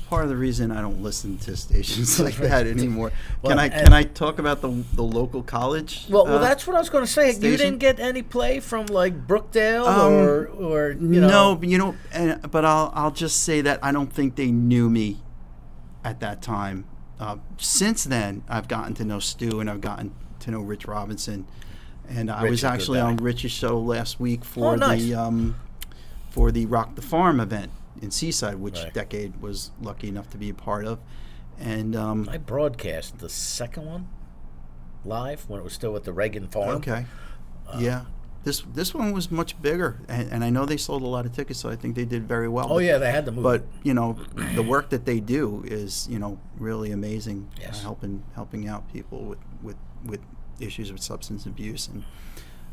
Part of the reason I don't listen to stations like that anymore. Well, can I talk about the local college? Well, that's what I was going to say. Station? You didn't get any play from like Brookdale or No, but I'll just say that I don't think they knew me at that time. Since then, I've gotten to know Stu and I've gotten to know Rich Robinson, and I was actually on Rich's show last week for the Rock the Farm event in Seaside, which Decade was lucky enough to be a part of. And I broadcast the second one live when it was still at the Reagan Farm. Okay. Yeah. This one was much bigger, and I know they sold a lot of tickets, so I think they did very well. Oh, yeah, they had to move. But, the work that they do is, really amazing. Yes. Helping out people with issues with substance abuse. And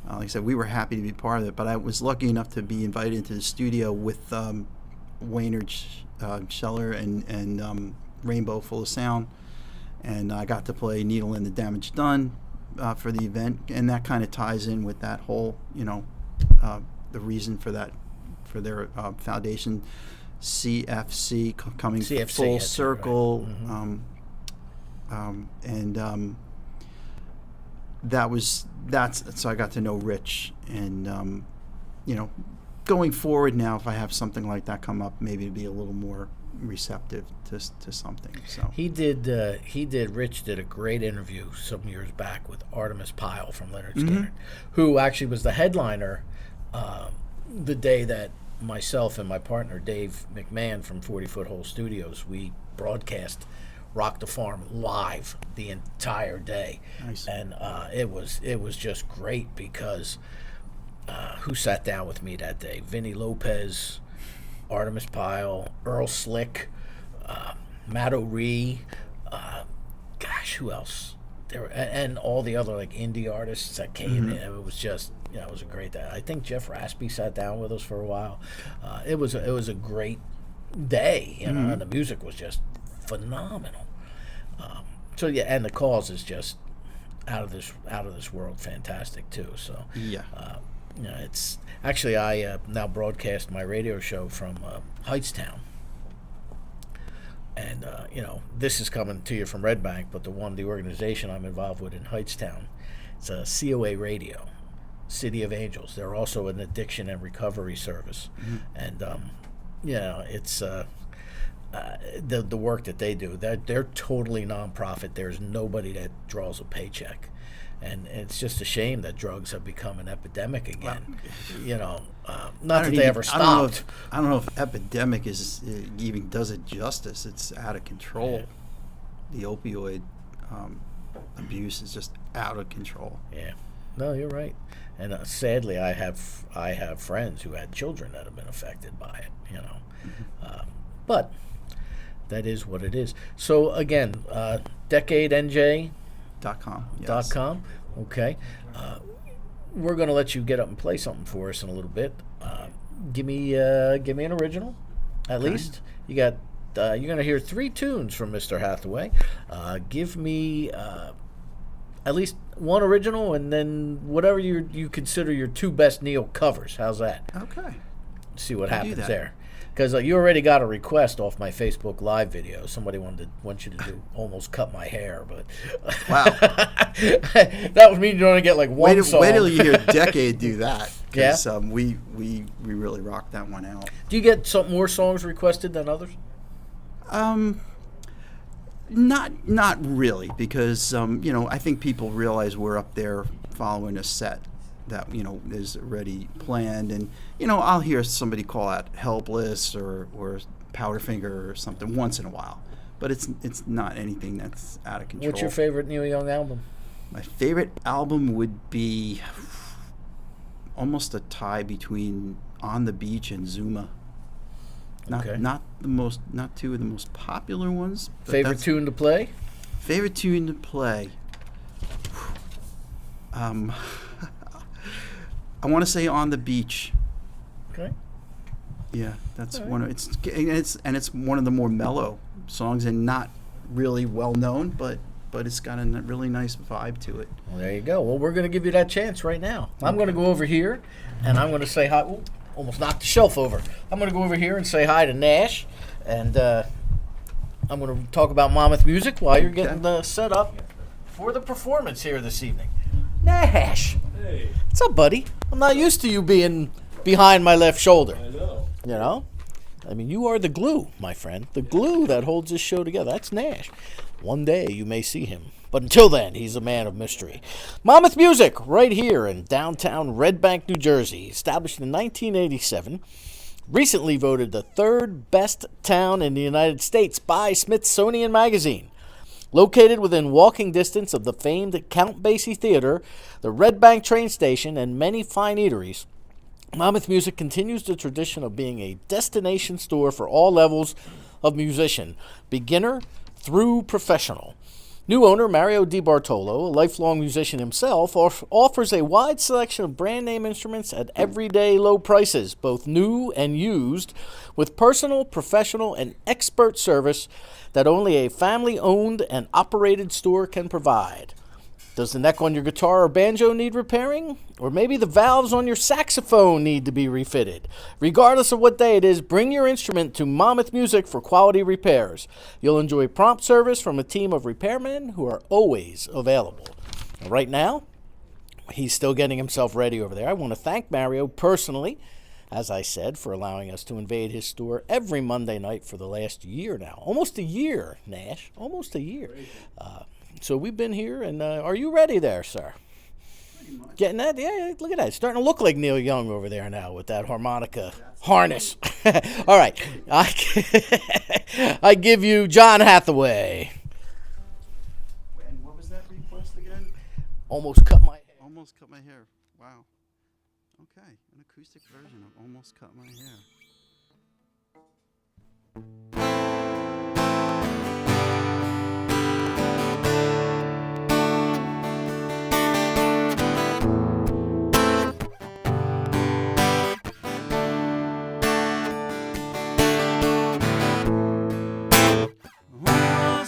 like I said, we were happy to be part of it, but I was lucky enough to be invited into the studio with Waynard Scheller and Rainbow Full of Sound, and I got to play Needle and the Damage Done for the event, and that kind of ties in with that whole, the reason for their foundation, CFC, coming full circle, and so I got to know Rich, and going forward now, if I have something like that come up, maybe to be a little more receptive to something. So Rich did a great interview some years back with Artemis Pyle from Leonard Skinner, who actually was the headliner the day that myself and my partner Dave McMahon from 40 Foot Hole Studios, we broadcast Rock the Farm live the entire day. Nice. And it was just great because who sat down with me that day? Vinny Lopez, Artemis Pyle, Earl Slick, Matt O'Ree, who else? And all the other like indie artists that came in. It was just, it was a great day. I think Jeff Raspy sat down with us for a while. It was a great day, and the music was just phenomenal. So yeah, and the cause is just out of this world, fantastic too. So yeah. It's actually I now broadcast my radio show from Hightstown, and this is coming to you from Red Bank, but the organization I'm involved with in Hightstown, it's a COA Radio, City of Angels. They're also an addiction and recovery service, and it's the work that they do. They're totally nonprofit. There's nobody that draws a paycheck. And it's just a shame that drugs have become an epidemic again. Not that they ever stopped. I don't know if epidemic even does it justice. It's out of control. Yeah. The opioid abuse is just out of control. Yeah. No, you're right. And sadly, I have friends who had children that have been affected by it. But that is what it is. So again, DecadeNJ. .com. Yes. .com. Okay. We're going to let you get up and play something for us in a little bit. Give me an original, at least. You got you're going to hear 3 tunes from Mr. Hathaway. Give me at least one original, and then whatever you consider your 2 best Neil covers. How's that? Okay. See what I'll do happens that. there. Because you already got a request off my Facebook Live video. Somebody wants you to do Almost Cut My Hair, but Wow. that would mean you only get like one song. Wait till you hear Decade do that. Yeah? 'Cause, we really rocked that one out. Do you get some more songs requested than others? Not really, because I think people realize we're up there following a set that is already planned, and I'll hear somebody call out Helpless or Powderfinger or something once in a while, but it's not anything that's out of control. What's your favorite Neil Young album? My favorite album would be almost a tie between On the Beach and Zuma. Okay. Not 2 of the most popular ones. But Favorite tune to play? Favorite tune to play. I want to say On the Beach. Okay. Yeah, that's All right. one of it's one of the more mellow songs, and not really well known, but it's got a really nice vibe to it. Well, there you go. Well, we're going to give you that chance right now. I'm going to go over here, and I'm going to say hi. Ooh, almost knocked the shelf over. I'm going to go over here and say hi to Nash, and I'm going to talk about Monmouth music while you're getting set up for the performance here this evening. Nash, Hey, what's up, buddy? I'm not used to you being behind my left shoulder. I know. You know? I mean, you are the glue, my friend. The glue that holds this show together. That's Nash. One day you may see him. But until then, he's a man of mystery. Monmouth Music, right here in downtown Red Bank, New Jersey. Established in 1987. Recently voted the 3rd best town in the United States by Smithsonian Magazine. Located within walking distance of the famed Count Basie Theater, the Red Bank train station, and many fine eateries, Monmouth Music continues the tradition of being a destination store for all levels of musician, beginner through professional. New owner Mario Di Bartolo, a lifelong musician himself, offers a wide selection of brand name instruments at everyday low prices, both new and used, with personal, professional, and expert service that only a family-owned and operated store can provide. Does the neck on your guitar or banjo need repairing? Or maybe the valves on your saxophone need to be refitted? Regardless of what day it is, bring your instrument to Monmouth Music for quality repairs. You'll enjoy prompt service from a team of repairmen who are always available. Right now, he's still getting himself ready over there. I want to thank Mario personally, as I said, for allowing us to invade his store every Monday night for the last year now. Almost a year, Nash. Almost a year. So we've been here, and are you ready there, sir? Pretty much. Getting that? Yeah, look at that. It's starting to look like Neil Young over there now with that harmonica harness. All right. I give you John Hathaway. And what was that request again? Almost cut my hair. Almost Cut My Hair. Wow. Okay, an acoustic version of Almost Cut My Hair. Almost cut my hair.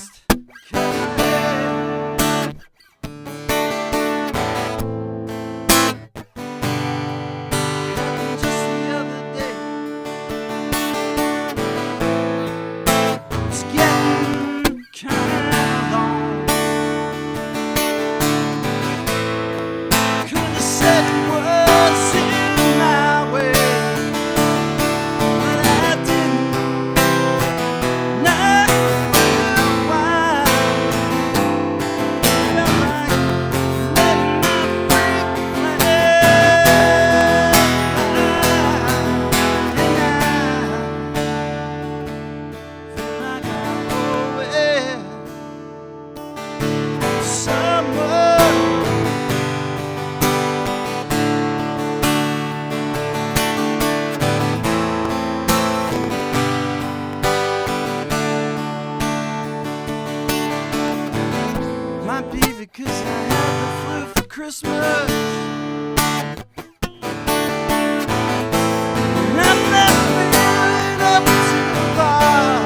Just the other day. It's getting kinda long. Could've said words in my way, but I didn't. Not why. Felt like letting my freak my head. And I feel like I owe it someone. Might be because I had the flu for Christmas. And I'm not feeling up to the bar.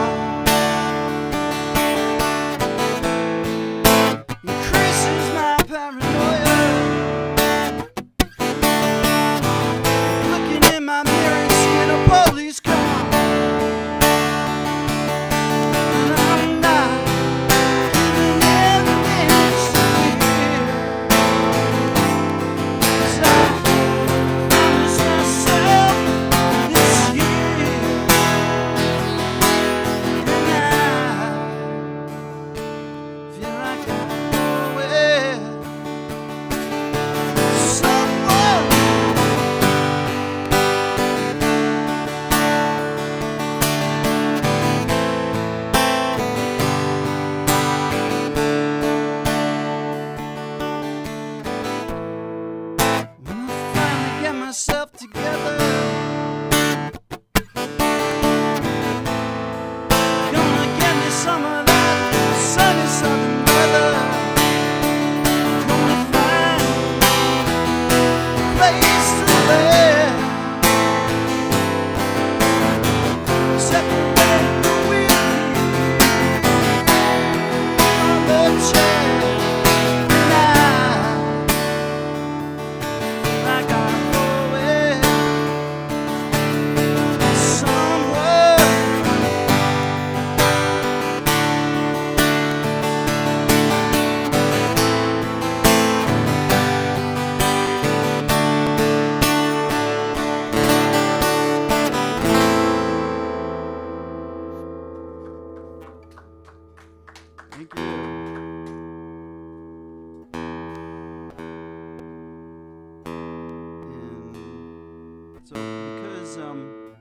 So because I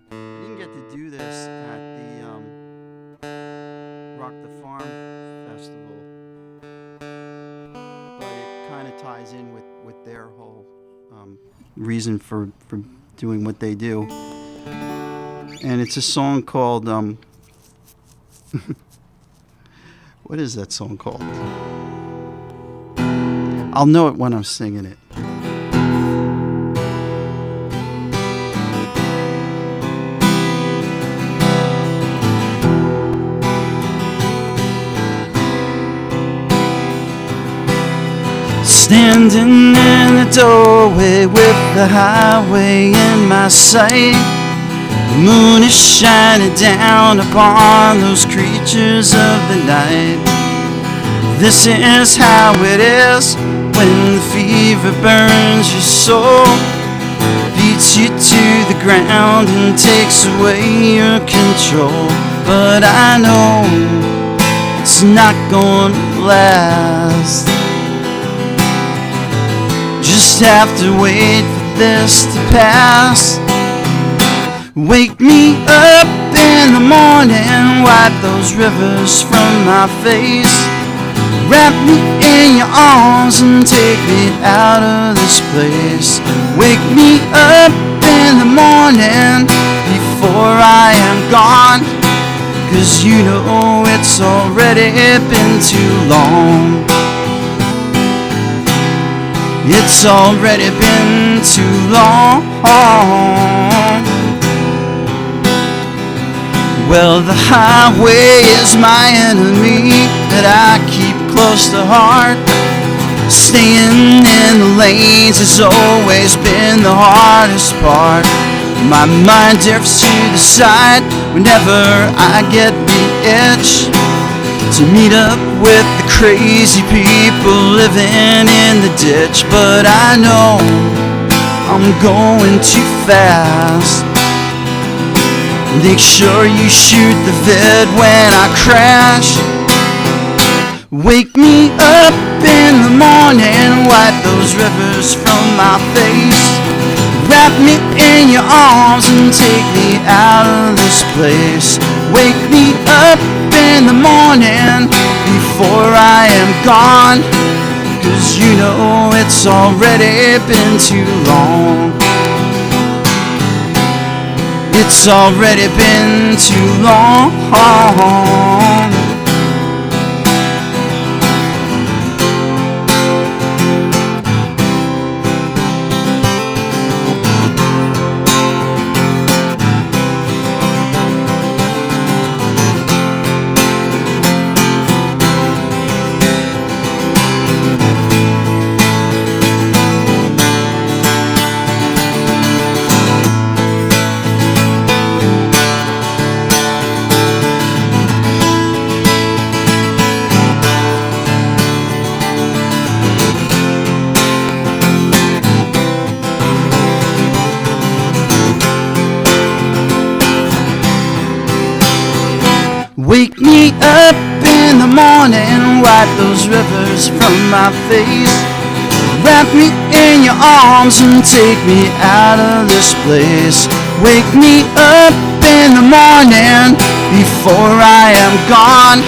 didn't get to do this at the Rock the Farm Festival, but it kind of ties in with their whole reason for doing what they do. And it's a song called what is that song called? I'll know it when I'm singing it. Standing in the doorway with the highway in my sight, the moon is shining down upon those creatures of the night. This is how it is when the fever burns your soul, beats you to the ground and takes away your control. But I know it's not gonna last. Just have to wait for this to pass. Wake me up in the morning, wipe those rivers from my face, wrap me in your arms and take me out of this place. Wake me up in the morning before I am gone, 'cause you know it's already been too long. It's already been too long. Well, the highway is my enemy that I keep close to heart. Staying in the lanes has always been the hardest part. My mind drifts to the side whenever I get the itch to meet up with the crazy people living in the ditch. But I know I'm going too fast. Make sure you shoot the vid when I crash. Wake me up in the morning, wipe those rivers from my face, wrap me in your arms and take me out of this place. Wake me up in the morning before I am gone, 'cause you know it's already been too long. It's already been too long. Wake me up in the morning, wipe those rivers from my face, wrap me in your arms and take me out of this place. Wake me up in the morning before I am gone,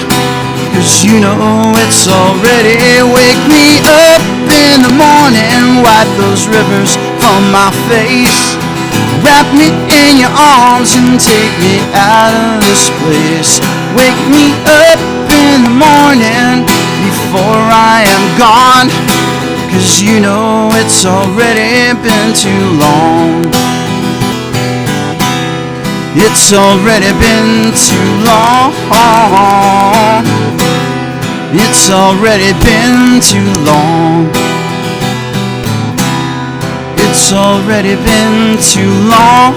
'cause you know it's already. Wake me up in the morning, wipe those rivers from my face, wrap me in your arms and take me out of this place. Wake me up in the morning before I am gone, 'cause you know it's already been too long. It's already been too long. It's already been too long. It's already been too long.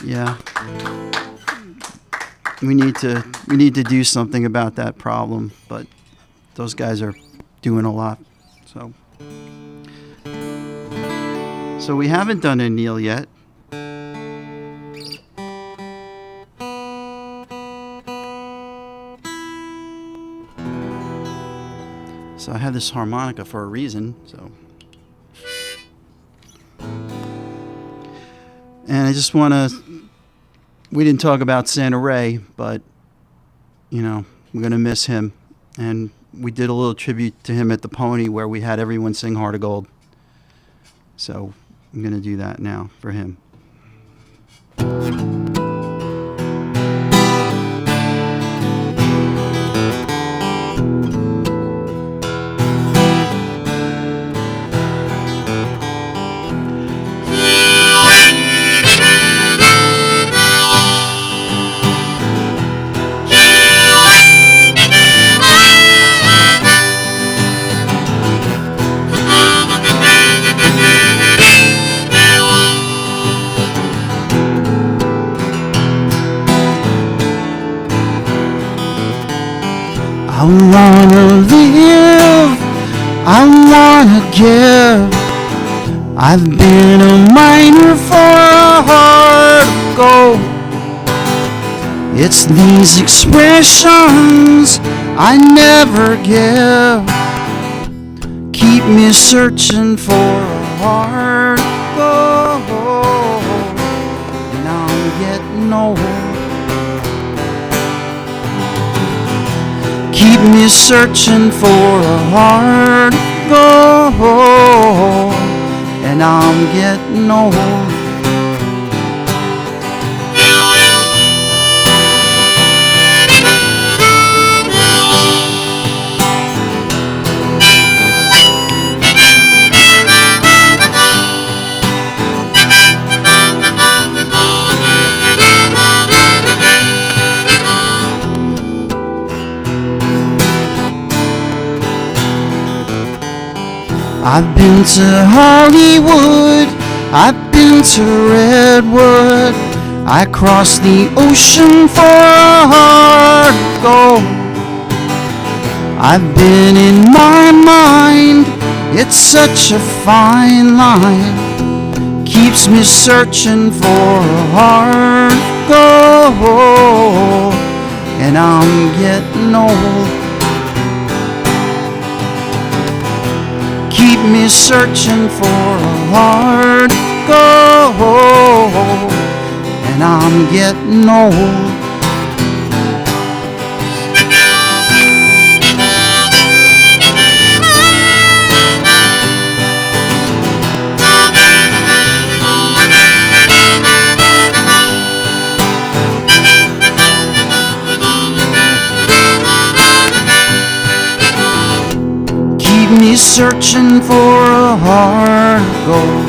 Yeah. We need to do something about that problem, but those guys are doing a lot. So we haven't done a Neil yet. So I have this harmonica for a reason. So, and I just want to. We didn't talk about Santa Ray, but you know we're gonna miss him, and we did a little tribute to him at the Pony where we had everyone sing Heart of Gold. So I'm gonna do that now for him. I wanna live, I wanna give. I've been a miner for a heart of gold. It's these expressions I never give. Keep me searching for a heart of gold. And I'm getting old. Keep me searching for a heart of gold, and I'm getting old. I've been to Hollywood, I've been to Redwood, I crossed the ocean for a heart of gold. I've been in my mind, it's such a fine line, keeps me searching for a heart of gold, and I'm getting old. Keep me searching for a heart of gold, and I'm getting old. Keep me searching for a heart of gold.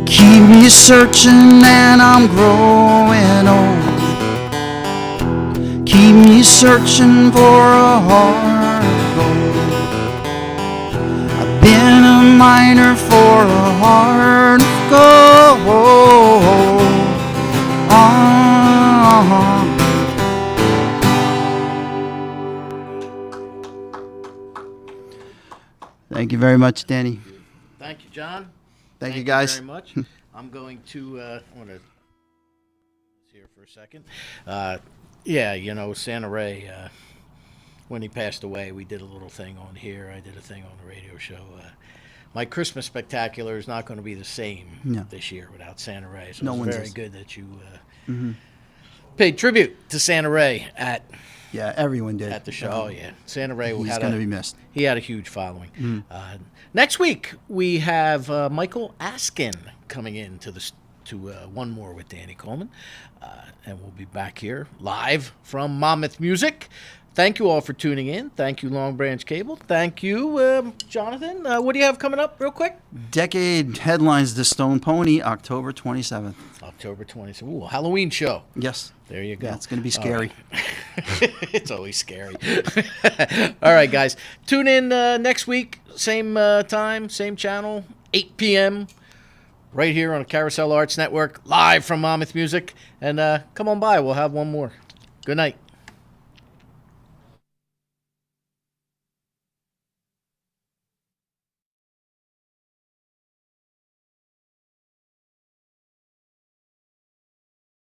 Keep me searching and I'm growing old. Keep me searching for a heart of gold. I've been a miner for a heart of gold. Thank you very much, Danny. Thank you, John. Thank you, guys. Very much. I'm going to I want to here for a second. Yeah, you know, Santa Ray, when he passed away, we did a little thing on here. I did a thing on the radio show. My Christmas spectacular is not going to be the same this year without Santa Ray. So it's very good that you paid tribute to Santa Ray at everyone did at the show. Oh yeah, Santa Ray he's going to be missed. He had a huge following. Next week we have Michael Askin coming in to One More with Danny Coleman, and we'll be back here live from Monmouth Music. Thank you all for tuning in. Thank you, Long Branch Cable. Thank you, Jonathan. What do you have coming up real quick? Decade headlines The Stone Pony, October 27th. October 27th. Ooh, Halloween show. Yes. There you go. Yeah, it's going to be scary. It's always scary. All right, guys. Tune in next week. Same time, same channel, 8 p.m. right here on the Carousel Arts Network, live from Monmouth Music. And come on by. We'll have one more. Good night.